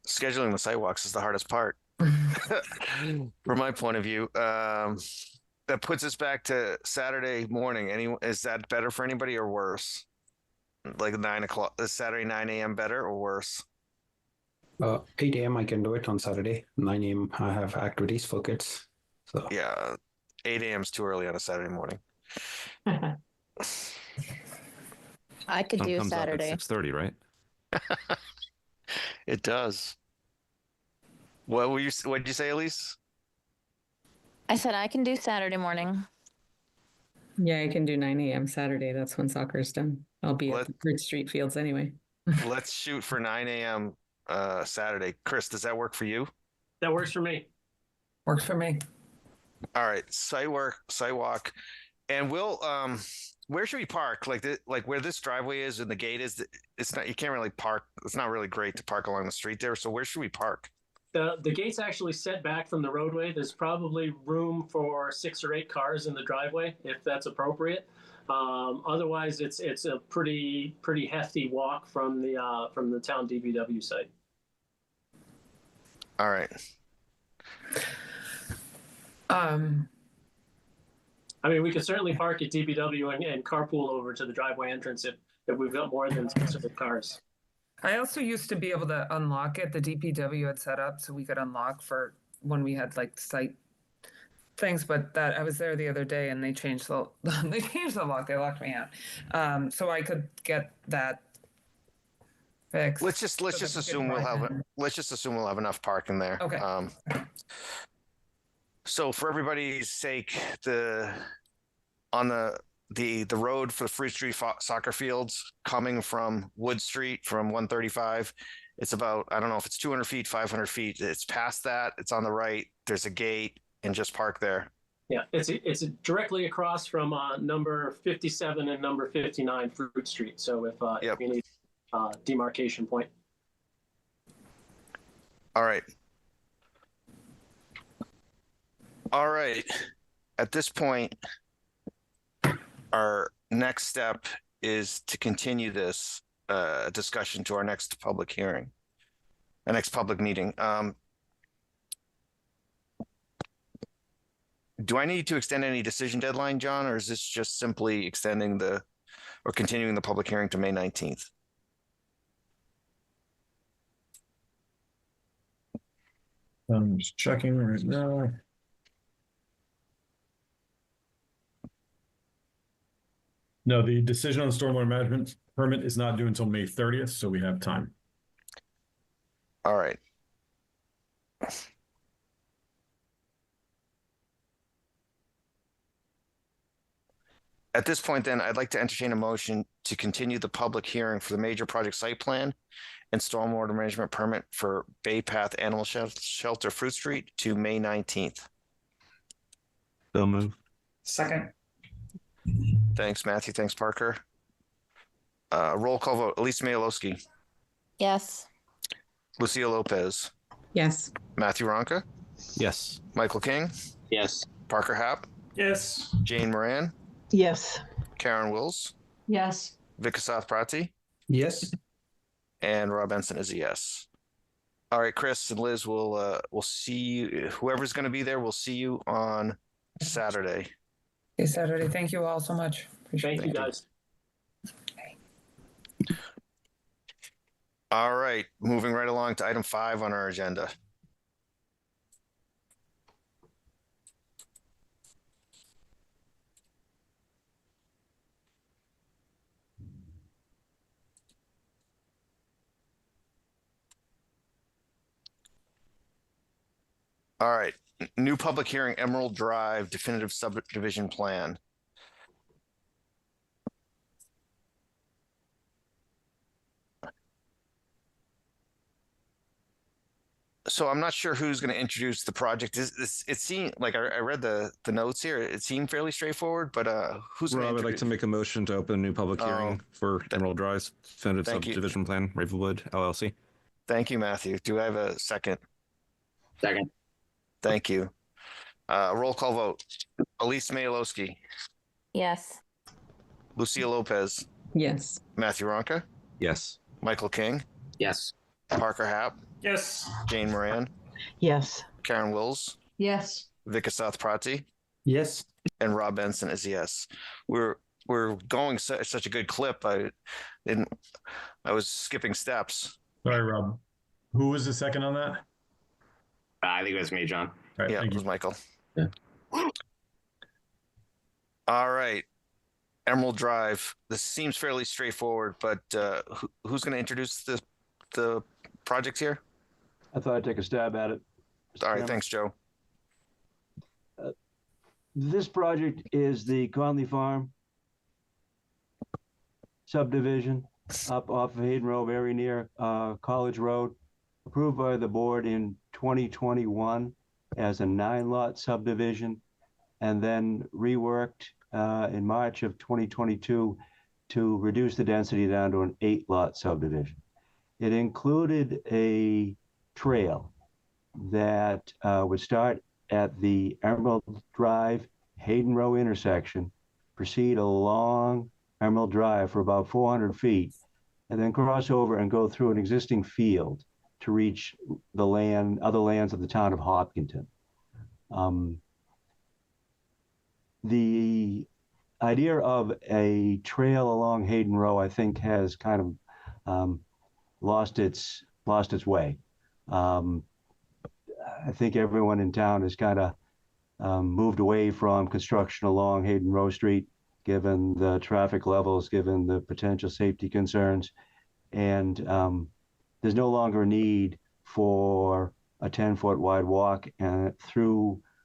Speaker 1: Scheduling the sidewalks is the hardest part. From my point of view, that puts us back to Saturday morning. Is that better for anybody or worse? Like 9 o'clock, is Saturday 9 a.m. better or worse?
Speaker 13: 8 a.m. I can do it on Saturday. 9 a.m. I have activities for kids. So
Speaker 1: yeah, 8 a.m. is too early on a Saturday morning.
Speaker 11: I could do
Speaker 6: Comes
Speaker 11: Saturday.
Speaker 6: Up at 6:30, right?
Speaker 1: It does. What did you say, Elise?
Speaker 11: I said I can do Saturday morning.
Speaker 2: yeah, I can do 9 a.m. Saturday. That's when soccer is done. I'll be at the Bridge Street Fields anyway.
Speaker 1: Let's shoot for 9 a.m. Saturday. Chris, does that work for you?
Speaker 7: That works for me.
Speaker 12: Works for me.
Speaker 1: All right, site walk, and we'll where should we park? Like where this driveway is and the gate is. It's not. You can't really park. It's not really great to park along the street there. So where should we park?
Speaker 7: The gate's actually set back from the roadway. There's probably room for 6 or 8 cars in the driveway, if that's appropriate. Otherwise, it's a pretty hefty walk from the town DPW site.
Speaker 1: All right.
Speaker 7: I mean, we could certainly park at DPW and carpool over to the driveway entrance if we've got more than specific cars.
Speaker 12: I also used to be able to unlock it. The DPW had set up so we could unlock for when we had like site things, but that I was there the other day and they changed the they changed the lock. They locked me out. So I could get that fixed.
Speaker 1: Let's just
Speaker 12: so that we could
Speaker 1: assume we'll
Speaker 12: drive
Speaker 1: have
Speaker 12: in.
Speaker 1: let's just assume we'll have enough parking there.
Speaker 12: Okay.
Speaker 1: So for everybody's sake, the road for the Fruit Street soccer fields coming from Wood Street from 135, it's about, I don't know if it's 200 feet, 500 feet. It's past that. It's on the right. There's a gate, and just park there.
Speaker 7: Yeah, it's directly across from number 57 and number 59 Fruit Street. So if you need demarcation point.
Speaker 1: All right. All right. At this point, our next step is to continue this discussion to our next public hearing, our next public meeting. Do I need to extend any decision deadline, John, or is this just simply extending or continuing the public hearing to May 19th?
Speaker 5: I'm just checking right now. No, the decision on the stormwater management permit is not due until May 30th, so we have time.
Speaker 1: All right. At this point, then, I'd like to entertain a motion to continue the public hearing for the major project site plan and stormwater management permit for Bay Path Animal Shelter Fruit Street to May 19th.
Speaker 6: So move.
Speaker 8: Second.
Speaker 1: Thanks, Matthew. Thanks, Parker. Roll call vote. Elise Mayalowski,
Speaker 11: Yes.
Speaker 1: Lucia Lopez,
Speaker 2: Yes.
Speaker 1: Matthew Ronca,
Speaker 6: Yes.
Speaker 1: Michael King,
Speaker 4: Yes.
Speaker 1: Parker Happ,
Speaker 8: Yes.
Speaker 1: Jane Moran,
Speaker 9: Yes.
Speaker 1: Karen Wills,
Speaker 10: Yes.
Speaker 1: Vikasath Prati,
Speaker 13: Yes.
Speaker 1: and Rob Benson is a yes. All right, Chris and Liz, we'll see you. Whoever's going to be there, we'll see you on Saturday.
Speaker 12: Okay, Saturday. Thank you all so much. Appreciate
Speaker 7: Thank
Speaker 12: it.
Speaker 7: you, guys.
Speaker 1: All right, moving right along to item 5 on our agenda. All right, new public hearing, Emerald Drive definitive subdivision plan. So I'm not sure who's going to introduce the project. It seemed like I read the notes here. It seemed fairly straightforward, but who's going
Speaker 6: Rob, I'd like to make a motion to open a new public hearing for Emerald Drive definitive
Speaker 1: Thank you.
Speaker 6: subdivision plan, Ravenwood LLC.
Speaker 1: Thank you, Matthew. Do I have a second?
Speaker 4: Second.
Speaker 1: Thank you. Roll call vote. Elise Mayalowski,
Speaker 11: Yes.
Speaker 1: Lucia Lopez,
Speaker 2: Yes.
Speaker 1: Matthew Ronca,
Speaker 6: Yes.
Speaker 1: Michael King,
Speaker 4: Yes.
Speaker 1: Parker Happ,
Speaker 8: Yes.
Speaker 1: Jane Moran,
Speaker 9: Yes.
Speaker 1: Karen Wills,
Speaker 10: Yes.
Speaker 1: Vikasath Prati,
Speaker 13: Yes.
Speaker 1: and Rob Benson is yes. We're going such a good clip. I was skipping steps.
Speaker 5: Sorry, Rob. Who was the second on that?
Speaker 4: I think it was me, John.
Speaker 5: All right,
Speaker 1: Yeah, it
Speaker 5: thank
Speaker 1: was
Speaker 5: you.
Speaker 1: Michael.
Speaker 4: Yeah.
Speaker 1: All right. Emerald Drive. This seems fairly straightforward, but who's going to introduce the project here?
Speaker 3: I thought I'd take a stab at it. Mr.
Speaker 1: All right,
Speaker 3: Chairman.
Speaker 1: thanks, Joe.
Speaker 3: This project is the Conley Farm subdivision up off of Hayden Road, very near College Road, approved by the board in 2021 as a 9-lot subdivision, and then reworked in March of 2022 to reduce the density down to an 8-lot subdivision. It included a trail that would start at the Emerald Drive Hayden Row intersection, proceed along Emerald Drive for about 400 feet, and then cross over and go through an existing field to reach the other lands of the town of Hopkinton. The idea of a trail along Hayden Row, I think, has kind of lost its way. I think everyone in town has kind of moved away from construction along Hayden Row Street, given the traffic levels, given the potential safety concerns. And there's no longer a need for a 10-foot wide walk and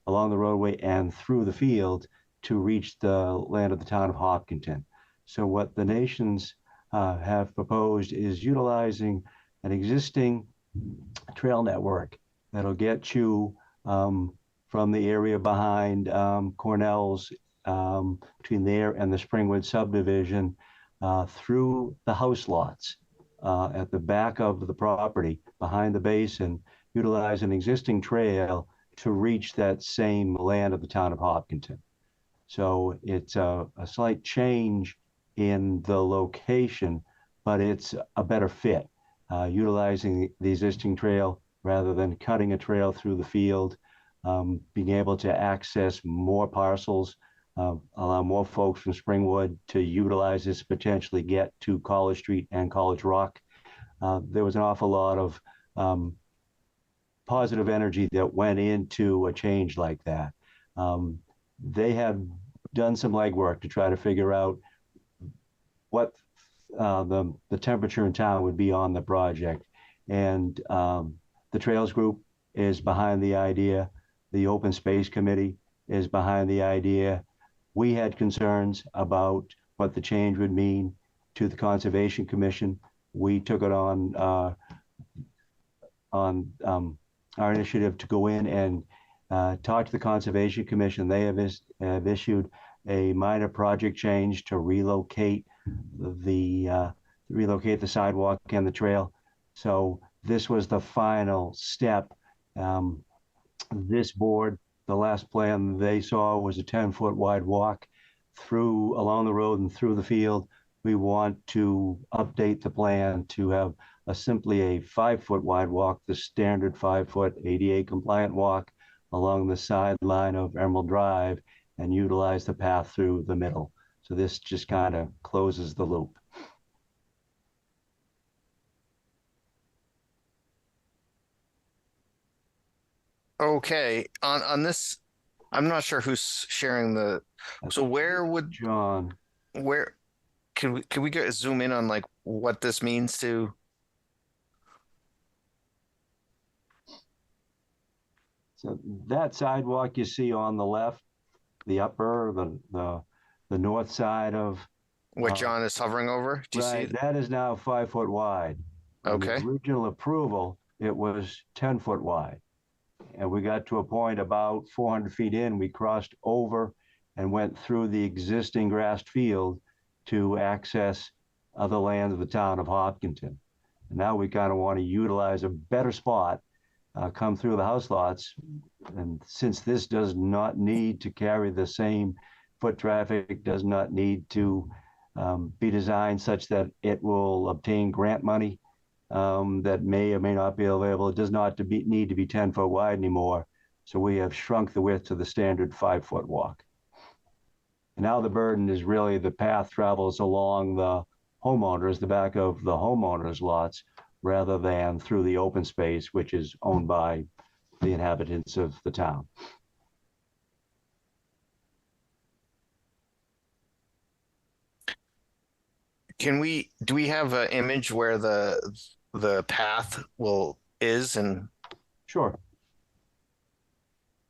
Speaker 3: along the roadway and through the field to reach the land of the town of Hopkinton. So what the nations have proposed is utilizing an existing trail network that'll get you from the area behind Cornell's, between there and the Springwood subdivision, through the house lots at the back of the property behind the basin, utilize an existing trail to reach that same land of the town of Hopkinton. So it's a slight change in the location, but it's a better fit, utilizing the existing trail rather than cutting a trail through the field, being able to access more parcels, allow more folks from Springwood to utilize this, potentially get to College Street and College Rock. There was an awful lot of positive energy that went into a change like that. They have done some legwork to try to figure out what the temperature in town would be on the project. And the Trails Group is behind the idea. The Open Space Committee is behind the idea. We had concerns about what the change would mean to the Conservation Commission. We took it on our initiative to go in and talk to the Conservation Commission. They have issued a minor project change to relocate the sidewalk and the trail. So this was the final step. This board, the last plan they saw was a 10-foot wide walk along the road and through the field. We want to update the plan to have simply a 5-foot wide walk, the standard 5-foot ADA compliant walk along the sideline of Emerald Drive, and utilize the path through the middle. So this just kind of closes the loop.
Speaker 1: Okay, on this, I'm not sure who's sharing the. So where would
Speaker 3: John?
Speaker 1: Where can we go zoom in on like what this means to?
Speaker 3: So that sidewalk you see on the left, the upper, the north side of
Speaker 1: What John is hovering over? Do you see
Speaker 3: right,
Speaker 1: it?
Speaker 3: that is now 5-foot wide. On the
Speaker 1: Okay.
Speaker 3: original approval, it was 10-foot wide. And we got to a point about 400 feet in, we crossed over and went through the existing grassed field to access other lands of the town of Hopkinton. And now we kind of want to utilize a better spot, come through the house lots. And since this does not need to carry the same foot traffic, does not need to be designed such that it will obtain grant money that may or may not be available. It does not need to be 10-foot wide anymore. So we have shrunk the width to the standard 5-foot walk. And now the burden is really the path travels along the back of the homeowners' lots, rather than through the open space, which is owned by the inhabitants of the town.
Speaker 1: Do we have an image where the path is and?
Speaker 3: Sure.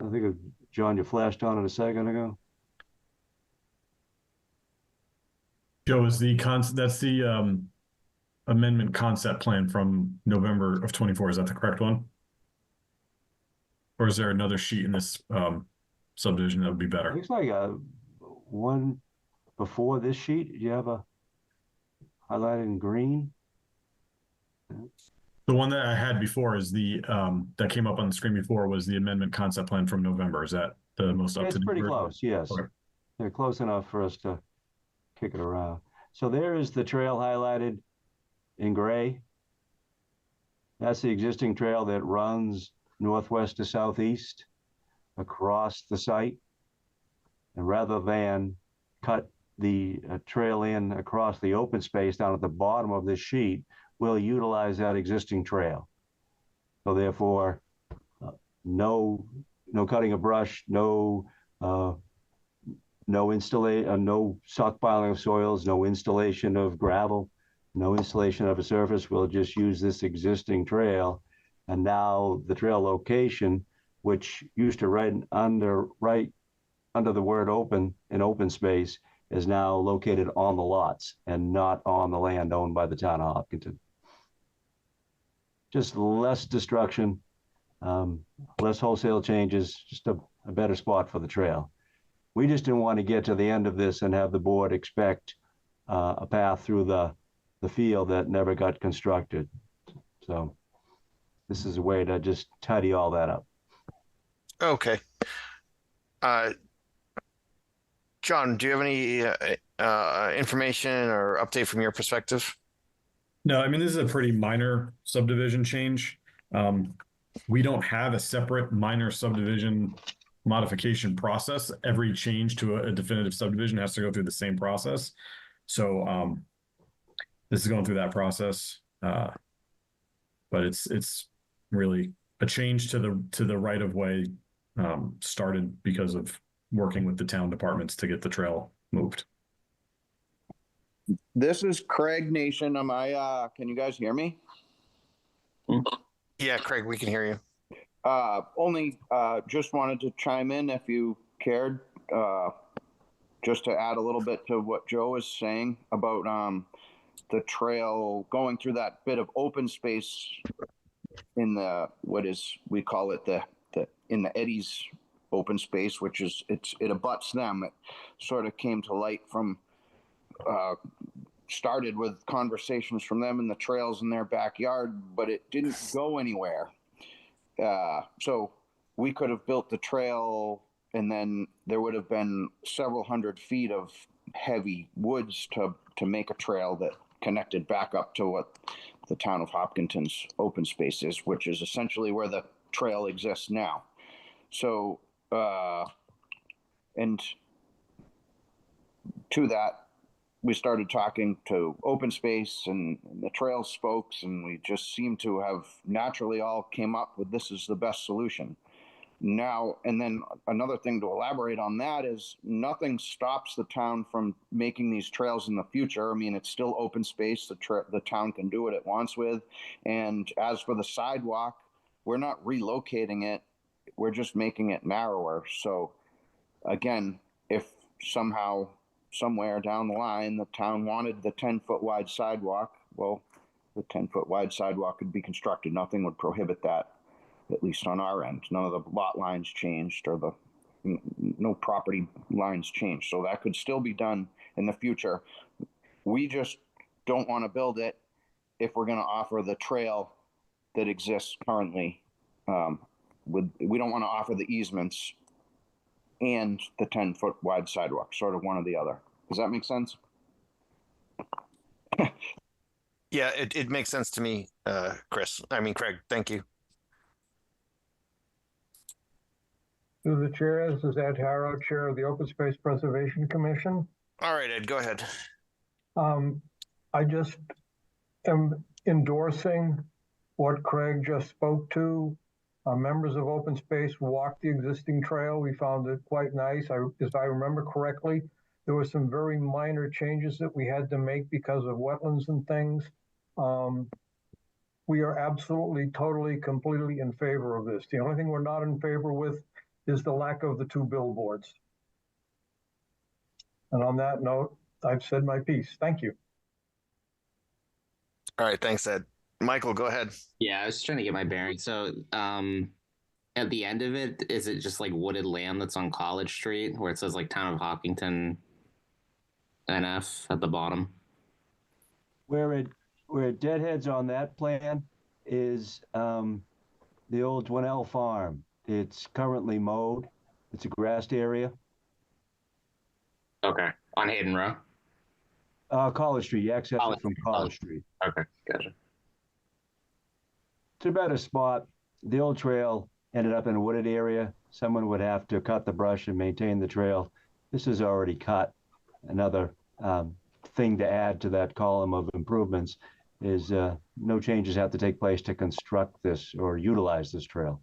Speaker 3: I think, John, you flashed on it a second ago.
Speaker 5: Joe, that's the amendment concept plan from November of 24. Is that the correct one? Or is there another sheet in this subdivision that would be better?
Speaker 3: Looks like one before this sheet. You have a highlighted in green.
Speaker 5: The one that I had before is the that came up on the screen before was the amendment concept plan from November. Is that the most up to date?
Speaker 3: It's pretty
Speaker 5: version?
Speaker 3: close, yes.
Speaker 5: Okay.
Speaker 3: They're close enough for us to kick it around. So there is the trail highlighted in gray. That's the existing trail that runs northwest to southeast across the site. And rather than cut the trail in across the open space down at the bottom of this sheet will utilize that existing trail. So therefore, no cutting of brush, no installation, no stockpiling of soils, no installation of gravel, no installation of a surface. We'll just use this existing trail. And now the trail location, which used to right under the word open in open space, is now located on the lots and not on the land owned by the town of Hopkinton. Just less destruction, less wholesale changes, just a better spot for the trail. We just didn't want to get to the end of this and have the board expect a path through the field that never got constructed. So this is a way to just tidy all that up.
Speaker 1: Okay. John, do you have any information or update from your perspective?
Speaker 5: No, I mean, this is a pretty minor subdivision change. We don't have a separate minor subdivision modification process. Every change to a definitive subdivision has to go through the same process. So this is going through that process, but it's really a change to the right of way started because of working with the town departments to get the trail moved.
Speaker 14: This is Craig Nation. Am I, can you guys hear me?
Speaker 1: Yeah, Craig, we can hear you.
Speaker 14: Only just wanted to chime in if you cared, just to add a little bit to what Joe is saying about the trail going through that bit of open space in the, we call it in the Eddies open space, which is, it abuts them. It sort of came to light from, started with conversations from them in the trails in their backyard, but it didn't go anywhere. So we could have built the trail and then there would have been several hundred feet of heavy woods to make a trail that connected back up to what the town of Hopkinton's open space is, which is essentially where the trail exists now. So, and to that, we started talking to open space and the trails folks, and we just seem to have naturally all came up with this is the best solution. Now, and then another thing to elaborate on that is nothing stops the town from making these trails in the future. I mean, it's still open space. The town can do what it wants with. And as for the sidewalk, we're not relocating it. We're just making it narrower. So again, if somehow, somewhere down the line, the town wanted the 10-foot wide sidewalk, well, the 10-foot wide sidewalk could be constructed. Nothing would prohibit that, at least on our end. None of the lot lines changed or no property lines changed. So that could still be done in the future. We just don't want to build it if we're going to offer the trail that exists currently. We don't want to offer the easements and the 10-foot wide sidewalk, sort of one or the other. Does that make sense?
Speaker 1: Yeah, it makes sense to me, Craig. Thank you.
Speaker 15: Through the chair, this is Ed Harrow, Chair of the Open Space Preservation Commission.
Speaker 1: All right, Ed, go ahead.
Speaker 15: I just am endorsing what Craig just spoke to. Members of Open Space walked the existing trail. We found it quite nice. If I remember correctly, there were some very minor changes that we had to make because of wetlands and things. We are absolutely, totally, completely in favor of this. The only thing we're not in favor with is the lack of the 2 billboards. And on that note, I've said my piece. Thank you.
Speaker 1: All right, thanks, Ed. Michael, go ahead.
Speaker 4: Yeah, I was trying to get my bearings. So, at the end of it, is it just like wooded land that's on College Street, where it says like Town of Hopkinton, NF at the bottom?
Speaker 3: Where it deadheads on that plan is the old Dwinell farm. It's currently mowed. It's a grassed area.
Speaker 4: Okay, on Hayden Row.
Speaker 3: College Street. You access it from College Street.
Speaker 4: Okay, gotcha.
Speaker 3: It's a better spot. The old trail ended up in a wooded area. Someone would have to cut the brush and maintain the trail. This is already cut. another thing to add to that column of improvements is no changes have to take place to construct this or utilize this trail.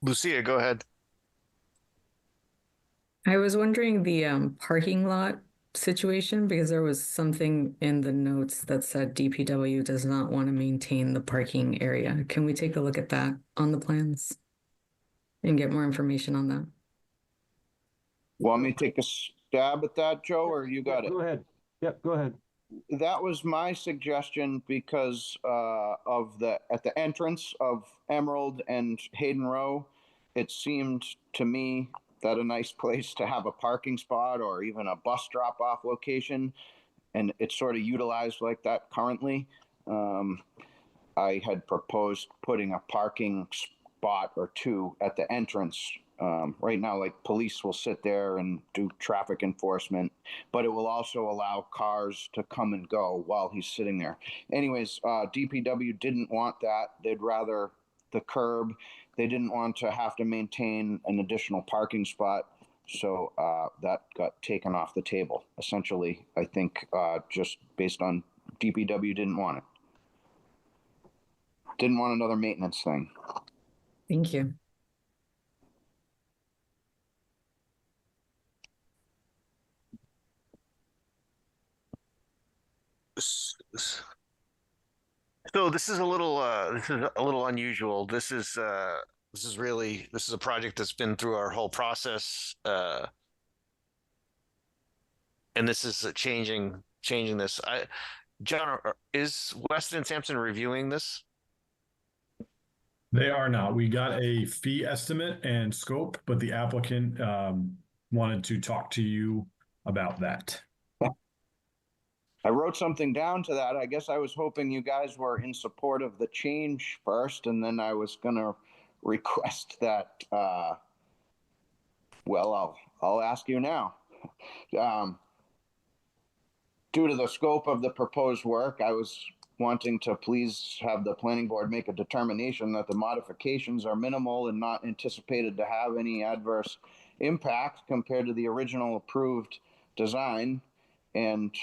Speaker 1: Lucia, go ahead.
Speaker 2: I was wondering the parking lot situation because there was something in the notes that said DPW does not want to maintain the parking area. Can we take a look at that on the plans and get more information on that?
Speaker 14: Want me to take a stab at that, Joe, or you got it?
Speaker 3: Go ahead. Yep, go ahead.
Speaker 14: That was my suggestion because at the entrance of Emerald and Hayden Row, it seemed to me that a nice place to have a parking spot or even a bus drop-off location, and it's sort of utilized like that currently. I had proposed putting a parking spot or two at the entrance. Right now, like police will sit there and do traffic enforcement, but it will also allow cars to come and go while he's sitting there. Anyways, DPW didn't want that. They'd rather the curb. They didn't want to have to maintain an additional parking spot. So that got taken off the table. Essentially, I think just based on DPW didn't want it. Didn't want another maintenance thing.
Speaker 2: Thank you.
Speaker 1: So this is a little unusual. This is a project that's been through our whole process, and this is changing this. John, is Weston and Sampson reviewing this?
Speaker 5: They are not. We got a fee estimate and scope, but the applicant wanted to talk to you about that.
Speaker 14: I wrote something down to that. I guess I was hoping you guys were in support of the change first, and then I was going to request that. Well, I'll ask you now. Due to the scope of the proposed work, I was wanting to please have the planning board make a determination that the modifications are minimal and not anticipated to have any adverse impact compared to the original approved design, and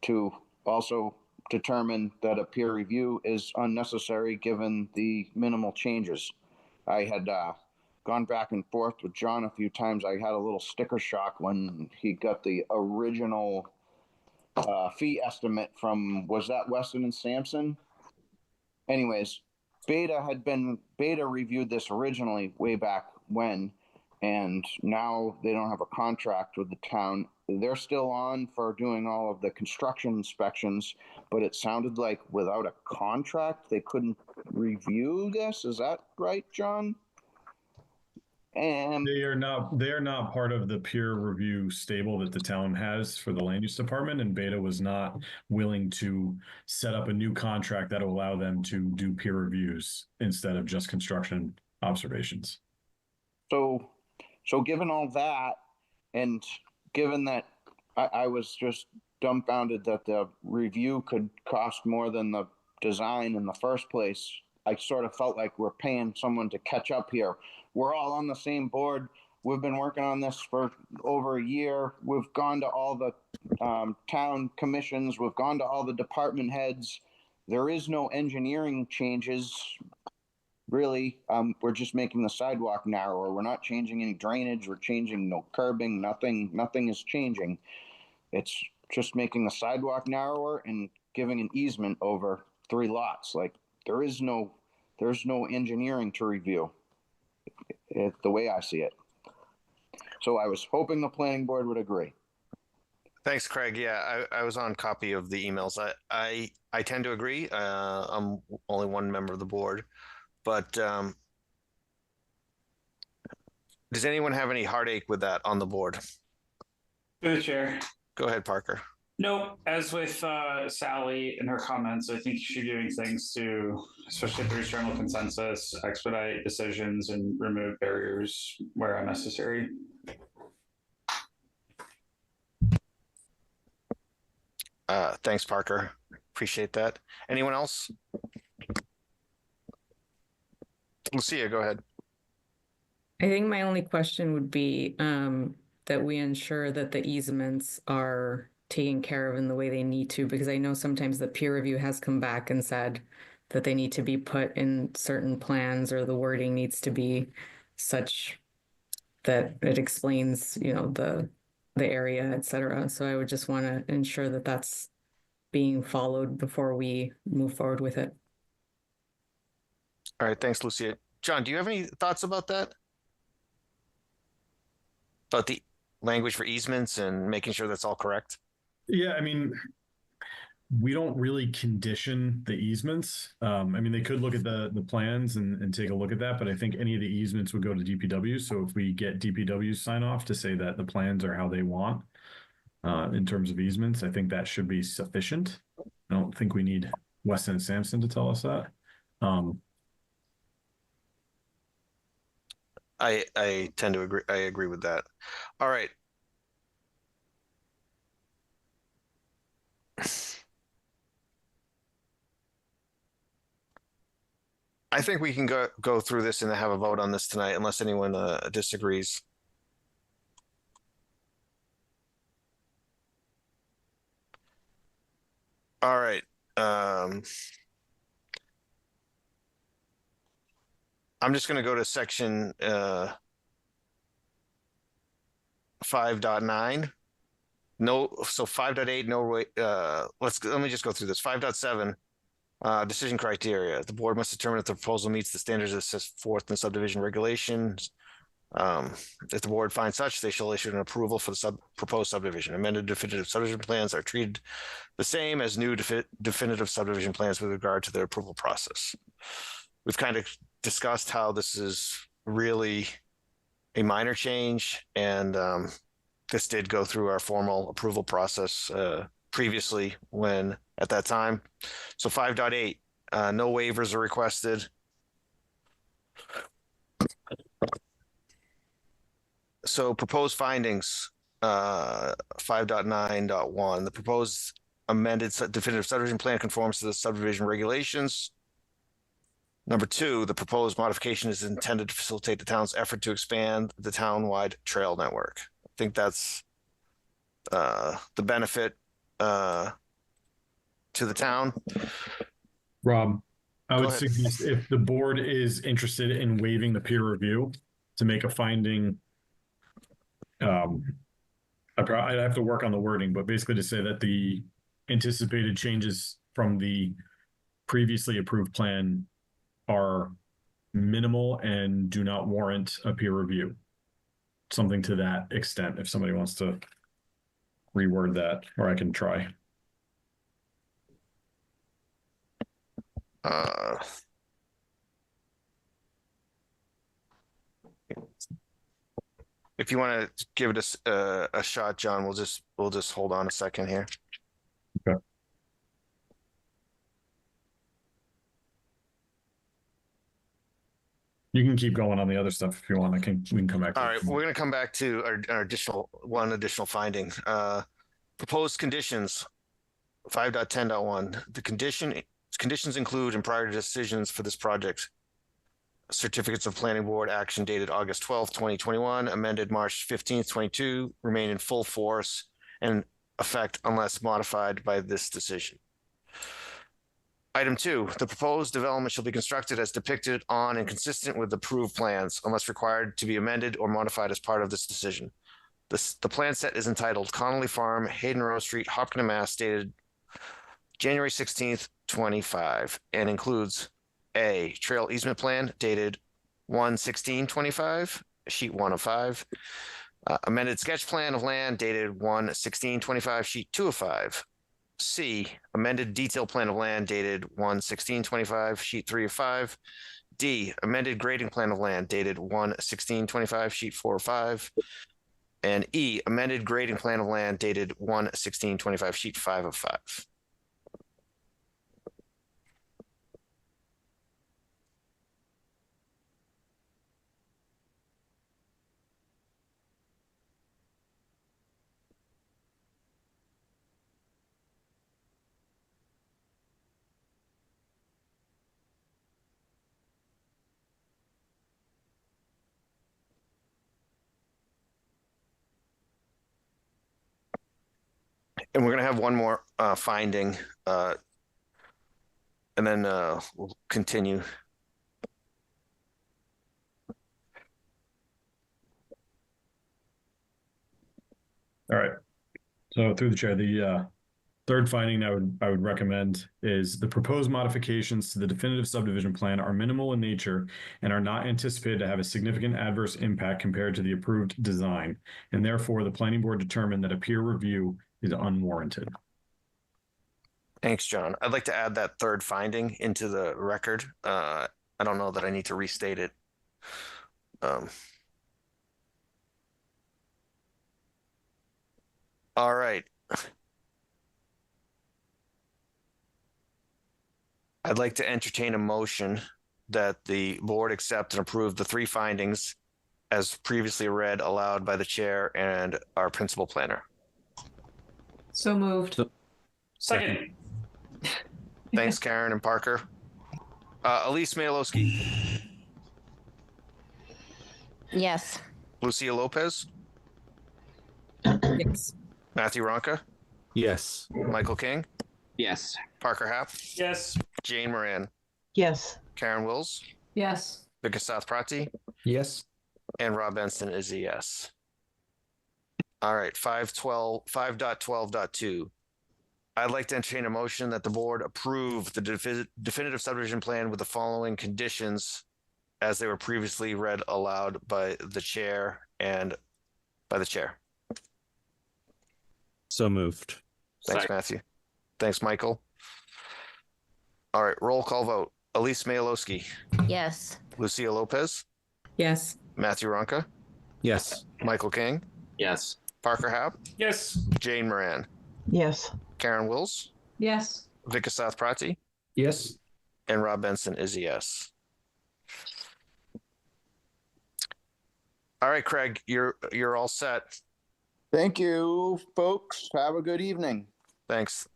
Speaker 14: to also determine that a peer review is unnecessary given the minimal changes. I had gone back and forth with John a few times. I had a little sticker shock when he got the original fee estimate from, was that Weston and Sampson? Anyways, Beta reviewed this originally way back when, and now they don't have a contract with the town. They're still on for doing all of the construction inspections, but it sounded like without a contract, they couldn't review this. Is that right, John? And
Speaker 5: they are not part of the peer review stable that the town has for the land use department, and Beta was not willing to set up a new contract that will allow them to do peer reviews instead of just construction observations.
Speaker 14: So given all that, and given that I was just dumbfounded that the review could cost more than the design in the first place, I sort of felt like we're paying someone to catch up here. We're all on the same board. We've been working on this for over a year. We've gone to all the town commissions. We've gone to all the department heads. There is no engineering changes, really. We're just making the sidewalk narrower. We're not changing any drainage. We're changing no curbing. Nothing is changing. It's just making the sidewalk narrower and giving an easement over 3 lots. Like there's no engineering to review. The way I see it. So I was hoping the planning board would agree.
Speaker 1: Thanks, Craig. Yeah, I was on copy of the emails. I tend to agree. I'm only one member of the board, but does anyone have any heartache with that on the board?
Speaker 8: Through the chair.
Speaker 1: Go ahead, Parker.
Speaker 8: No, as with Sally in her comments, I think she's doing things to, especially through general consensus, expedite decisions and remove barriers where unnecessary.
Speaker 1: Thanks, Parker. Appreciate that. Anyone else? Lucia, go ahead.
Speaker 2: I think my only question would be that we ensure that the easements are taken care of in the way they need to, because I know sometimes the peer review has come back and said that they need to be put in certain plans, or the wording needs to be such that it explains, the area, et cetera. So I would just want to ensure that that's being followed before we move forward with it.
Speaker 1: All right, thanks, Lucia. John, do you have any thoughts about that? About the language for easements and making sure that's all correct?
Speaker 5: Yeah, I mean, we don't really condition the easements. I mean, they could look at the plans and take a look at that, but I think any of the easements would go to DPW. So if we get DPW sign off to say that the plans are how they want in terms of easements, I think that should be sufficient. I don't think we need Weston and Sampson to tell us that.
Speaker 1: I tend to agree. I agree with that. All right. I think we can go through this and have a vote on this tonight, unless anyone disagrees. All right. I'm just going to go to section 5.9. No, so 5.8, no, let me just go through this. 5.7, decision criteria. The board must determine if the proposal meets the standards as set forth in subdivision regulations. If the board finds such, they shall issue an approval for the proposed subdivision. Amended definitive subdivision plans are treated the same as new definitive subdivision plans with regard to their approval process. We've kind of discussed how this is really a minor change, and this did go through our formal approval process previously when at that time. So 5.8, no waivers are requested. So proposed findings, 5.9.1, the proposed amended definitive subdivision plan conforms to the subdivision regulations. Number 2, the proposed modification is intended to facilitate the town's effort to expand the town-wide trail network. I think that's the benefit to the town.
Speaker 5: Rob, I
Speaker 1: Go
Speaker 5: would
Speaker 1: ahead.
Speaker 5: suggest if the board is interested in waiving the peer review to make a finding, I'd have to work on the wording, but basically to say that the anticipated changes from the previously approved plan are minimal and do not warrant a peer review. Something to that extent, if somebody wants to reword that, or I can try.
Speaker 1: If you want to give it a shot, John, we'll just hold on a second here.
Speaker 5: Okay. You can keep going on the other stuff if you want. We can come back.
Speaker 1: All right, we're going to come back to our additional finding. Proposed conditions, 5.10.1. The conditions include, and prior to decisions for this project, certificates of planning board action dated August 12th, 2021, amended March 15th, 22, remain in full force and effect unless modified by this decision. Item 2, the proposed development shall be constructed as depicted on and consistent with approved plans unless required to be amended or modified as part of this decision. The plan set is entitled Connolly Farm, Hayden Row Street, Hopkinton, Mass, dated January 16th, 25, and includes a trail easement plan dated 1/16/25, sheet 1 of 5, amended sketch plan of land dated 1/16/25, sheet 2 of 5. C, amended detail plan of land dated 1/16/25, sheet 3 of 5. D, amended grading plan of land dated 1/16/25, sheet 4 of 5. And E, amended grading plan of land dated 1/16/25, sheet 5 of 5. And we're gonna have one more finding, and then we'll continue.
Speaker 5: All right. So through the chair, the third finding I would recommend is the proposed modifications to the definitive subdivision plan are minimal in nature and are not anticipated to have a significant adverse impact compared to the approved design, and therefore the planning board determined that a peer review is unwarranted.
Speaker 1: Thanks, John. I'd like to add that third finding into the record. I don't know that I need to restate it. All right. I'd like to entertain a motion that the board accept and approve the three findings as previously read aloud by the chair and our principal planner.
Speaker 10: So moved.
Speaker 8: Second.
Speaker 1: Thanks, Karen and Parker. Elise Malowski,
Speaker 11: Yes.
Speaker 1: Lucia Lopez,
Speaker 2: Yes.
Speaker 1: Matthew Ronca,
Speaker 6: Yes.
Speaker 1: Michael King,
Speaker 4: Yes.
Speaker 1: Parker Happ,
Speaker 8: Yes.
Speaker 1: Jane Moran,
Speaker 9: Yes.
Speaker 1: Karen Wills,
Speaker 10: Yes.
Speaker 1: Vikas Prati,
Speaker 13: Yes.
Speaker 1: and Rob Benson is a yes. All right, 5.12.2. I'd like to entertain a motion that the board approve the definitive subdivision plan with the following conditions as they were previously read aloud by the chair and by the chair.
Speaker 6: So moved.
Speaker 1: Thanks, Matthew. Thanks, Michael. All right, roll call vote. Elise Malowski,
Speaker 11: Yes.
Speaker 1: Lucia Lopez,
Speaker 2: Yes.
Speaker 1: Matthew Ronca,
Speaker 6: Yes.
Speaker 1: Michael King,
Speaker 4: Yes.
Speaker 1: Parker Happ,
Speaker 8: Yes.
Speaker 1: Jane Moran,
Speaker 9: Yes.
Speaker 1: Karen Wills,
Speaker 10: Yes.
Speaker 1: Vikas Prati,
Speaker 13: Yes.
Speaker 1: and Rob Benson is a yes. All right, Craig, you're all set.
Speaker 14: Thank you, folks. Have a good evening.
Speaker 1: Thanks.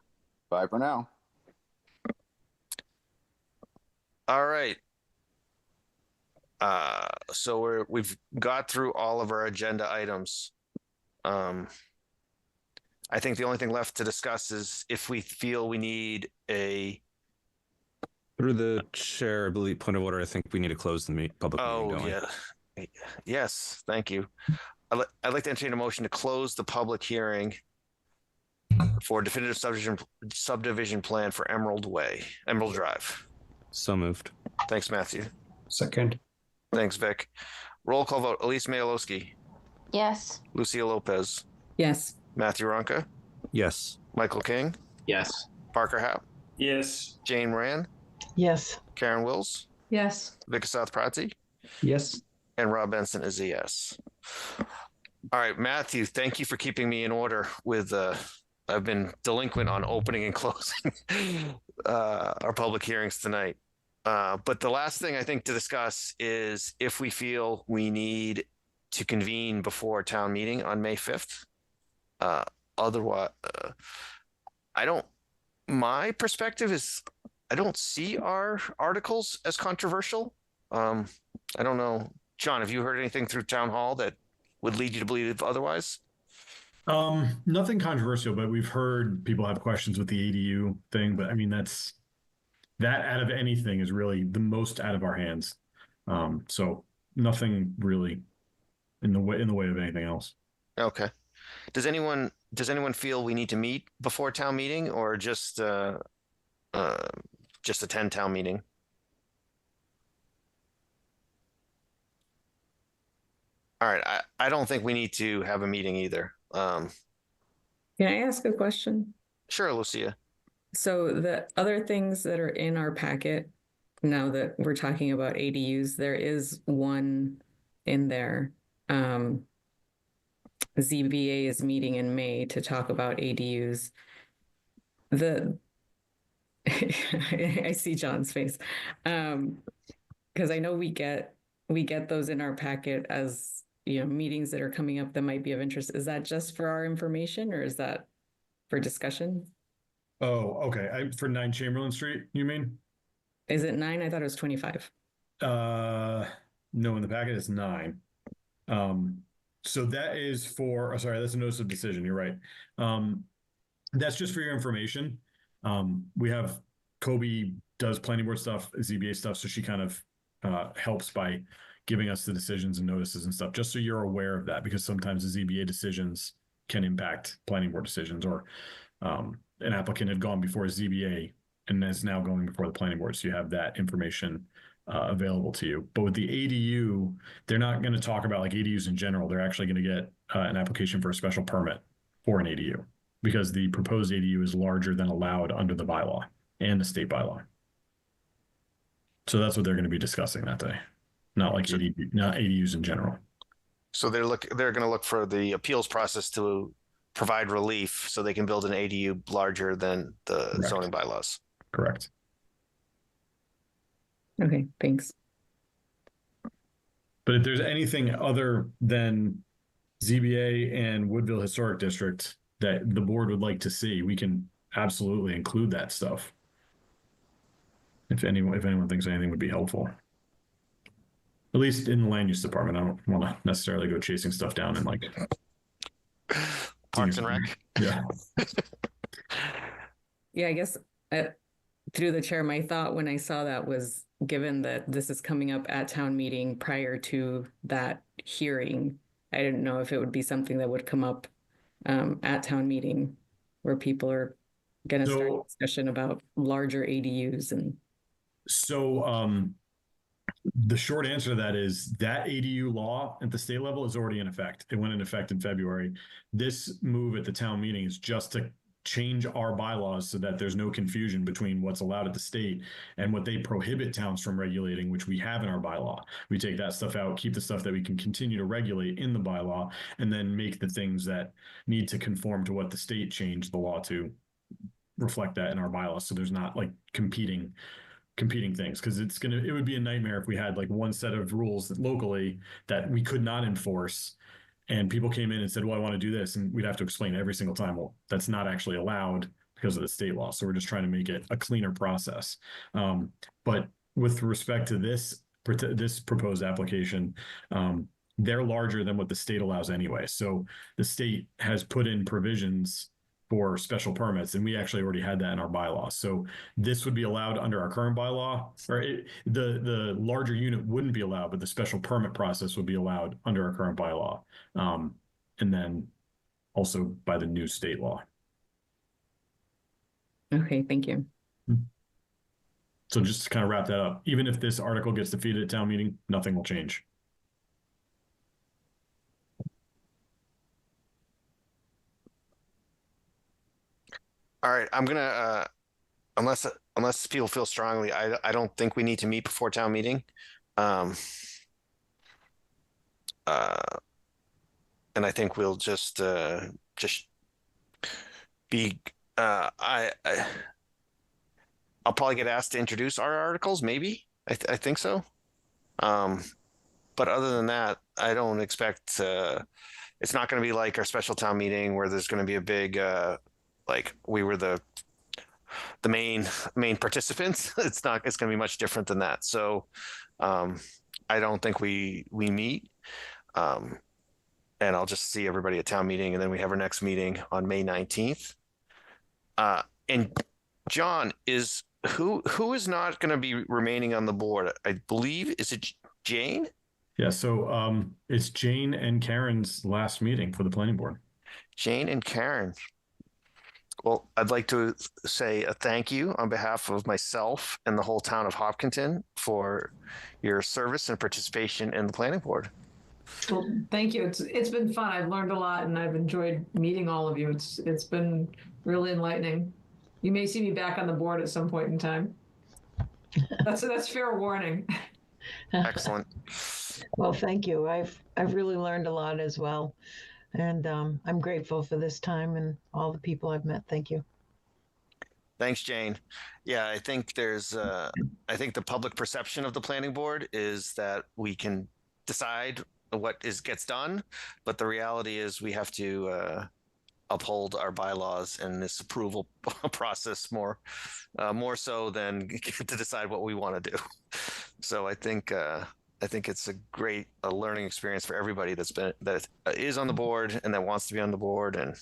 Speaker 14: Bye for now.
Speaker 1: All right. So we've got through all of our agenda items. I think the only thing left to discuss is if we feel we need a.
Speaker 6: Through the chair, I believe, point of order, I think we need to close the public meeting.
Speaker 1: Oh,
Speaker 6: don't we?
Speaker 1: yeah. Yes, thank you. I'd like to entertain a motion to close the public hearing for definitive subdivision plan for Emerald Drive.
Speaker 6: So moved.
Speaker 1: Thanks, Matthew.
Speaker 13: Second.
Speaker 1: Thanks, Vic. Roll call vote. Elise Malowski,
Speaker 11: Yes.
Speaker 1: Lucia Lopez,
Speaker 2: Yes.
Speaker 1: Matthew Ronca,
Speaker 6: Yes.
Speaker 1: Michael King,
Speaker 4: Yes.
Speaker 1: Parker Happ,
Speaker 8: Yes.
Speaker 1: Jane Moran,
Speaker 9: Yes.
Speaker 1: Karen Wills,
Speaker 10: Yes.
Speaker 1: Vikas Prati,
Speaker 13: Yes.
Speaker 1: and Rob Benson is a yes. All right, Matthew, thank you for keeping me in order with I've been delinquent on opening and closing our public hearings tonight. But the last thing I think to discuss is if we feel we need to convene before town meeting on May 5th. Otherwise, my perspective is I don't see our articles as controversial. I don't know. John, have you heard anything through town hall that would lead you to believe otherwise?
Speaker 5: Nothing controversial, but we've heard people have questions with the ADU thing, but I mean, that out of anything is really the most out of our hands. So nothing really in the way of anything else.
Speaker 1: Okay. Does anyone feel we need to meet before town meeting or just attend town meeting? All right. I don't think we need to have a meeting either.
Speaker 2: Can I ask a question?
Speaker 1: Sure, Lucia.
Speaker 2: So the other things that are in our packet, now that we're talking about ADUs, there is one in there. ZBA is meeting in May to talk about ADUs. I see John's face. Because I know we get those in our packet as meetings that are coming up that might be of interest. Is that just for our information or is that for discussion?
Speaker 5: Oh, okay. For 9 Chamberlain Street, you mean?
Speaker 2: Is it 9? I thought it was 25.
Speaker 5: No, in the packet it's 9. So that is for, sorry, that's a notice of decision. You're right. That's just for your information. We have Kobe does planning board stuff, ZBA stuff, so she kind of helps by giving us the decisions and notices and stuff, just so you're aware of that, because sometimes the ZBA decisions can impact planning board decisions, or an applicant had gone before a ZBA and is now going before the planning board, so you have that information available to you. But with the ADU, they're not going to talk about like ADUs in general. They're actually going to get an application for a special permit for an ADU, because the proposed ADU is larger than allowed under the bylaw and the state bylaw. So that's what they're going to be discussing that day, not like not ADUs in general.
Speaker 1: So they're going to look for the appeals process to provide relief so they can build an ADU larger than the
Speaker 5: Correct.
Speaker 1: zoning bylaws.
Speaker 5: Correct.
Speaker 2: Okay, thanks.
Speaker 5: But if there's anything other than ZBA and Woodville Historic District that the board would like to see, we can absolutely include that stuff. If anyone thinks anything would be helpful. At least in the land use department, I don't want to necessarily go chasing stuff down in like
Speaker 1: Parks and Rec.
Speaker 5: Yeah.
Speaker 2: Yeah, I guess through the chair, my thought when I saw that was, given that this is coming up at town meeting prior to that hearing, I didn't know if it would be something that would come up at town meeting where people are going to start a discussion about larger ADUs. And
Speaker 5: so the short answer to that is that ADU law at the state level is already in effect. It went in effect in February. This move at the town meeting is just to change our bylaws so that there's no confusion between what's allowed at the state and what they prohibit towns from regulating, which we have in our bylaw. We take that stuff out, keep the stuff that we can continue to regulate in the bylaw, and then make the things that need to conform to what the state changed the law to reflect that in our bylaws. So there's not like competing things, because it would be a nightmare if we had like one set of rules locally that we could not enforce, and people came in and said, well, I want to do this, and we'd have to explain every single time, well, that's not actually allowed because of the state law. So we're just trying to make it a cleaner process. But with respect to this proposed application, they're larger than what the state allows anyway. So the state has put in provisions for special permits, and we actually already had that in our bylaw. So this would be allowed under our current bylaw, or the larger unit wouldn't be allowed, but the special permit process would be allowed under our current bylaw, and then also by the new state law.
Speaker 2: okay, thank you.
Speaker 5: So just to kind of wrap that up, even if this article gets defeated at town meeting, nothing will change.
Speaker 1: All right, I'm gonna unless people feel strongly, I don't think we need to meet before town meeting. And I think we'll just be I'll probably get asked to introduce our articles, maybe. I think so. But other than that, I don't expect it's not going to be like our special town meeting where there's going to be a big like we were the main participants. It's going to be much different than that. So I don't think we meet. And I'll just see everybody at town meeting, and then we have our next meeting on May 19th. And John, who is not going to be remaining on the board? I believe, is it Jane?
Speaker 5: Yeah, so it's Jane and Karen's last meeting for the planning board.
Speaker 1: Jane and Karen. Well, I'd like to say a thank you on behalf of myself and the whole town of Hopkinton for your service and participation in the planning board.
Speaker 10: Well, thank you. It's been fun. I've learned a lot, and I've enjoyed meeting all of you. It's been really enlightening. You may see me back on the board at some point in time. That's fair warning.
Speaker 1: Excellent.
Speaker 16: Well, thank you. I've really learned a lot as well, and I'm grateful for this time and all the people I've met. Thank you.
Speaker 1: Thanks, Jane. Yeah, I think I think the public perception of the planning board is that we can decide what gets done, but the reality is we have to uphold our bylaws and this approval process more so than to decide what we want to do. So I think it's a great learning experience for everybody that is on the board and that wants to be on the board and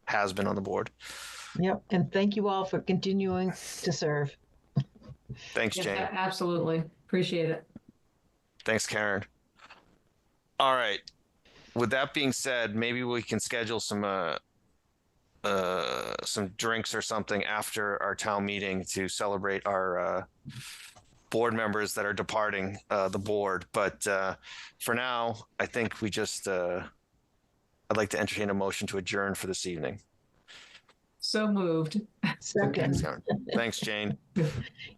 Speaker 1: has been on the board.
Speaker 16: Yep. And thank you all for continuing to serve.
Speaker 1: Thanks,
Speaker 10: Yes,
Speaker 1: Jane.
Speaker 10: absolutely. Appreciate it.
Speaker 1: Thanks, Karen. All right. With that being said, maybe we can schedule some drinks or something after our town meeting to celebrate our board members that are departing the board. But for now, I think we just I'd like to entertain a motion to adjourn for this evening.
Speaker 10: So moved.
Speaker 16: Second.
Speaker 1: Thanks, Karen. Thanks, Jane.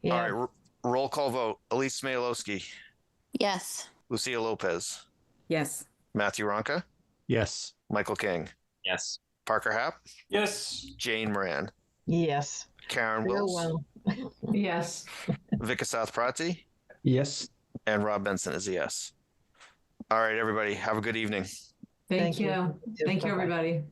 Speaker 16: Yeah.
Speaker 1: All right. Roll call vote. Elise Smayalowski,
Speaker 11: Yes.
Speaker 1: Lucia Lopez,
Speaker 2: Yes.
Speaker 1: Matthew Ronca,
Speaker 6: Yes.
Speaker 1: Michael King,
Speaker 4: Yes.
Speaker 1: Parker Happ,
Speaker 8: Yes.
Speaker 1: Jane Moran,
Speaker 16: Yes.
Speaker 1: Karen Wills,
Speaker 16: Farewell.
Speaker 10: Yes.
Speaker 1: Vika South Prati,
Speaker 13: Yes.
Speaker 1: and Rob Benson is a yes. All right, everybody. Have a good evening.
Speaker 10: Thank
Speaker 16: Thank you.
Speaker 10: you. Thank you,
Speaker 16: Bye-bye.
Speaker 10: everybody.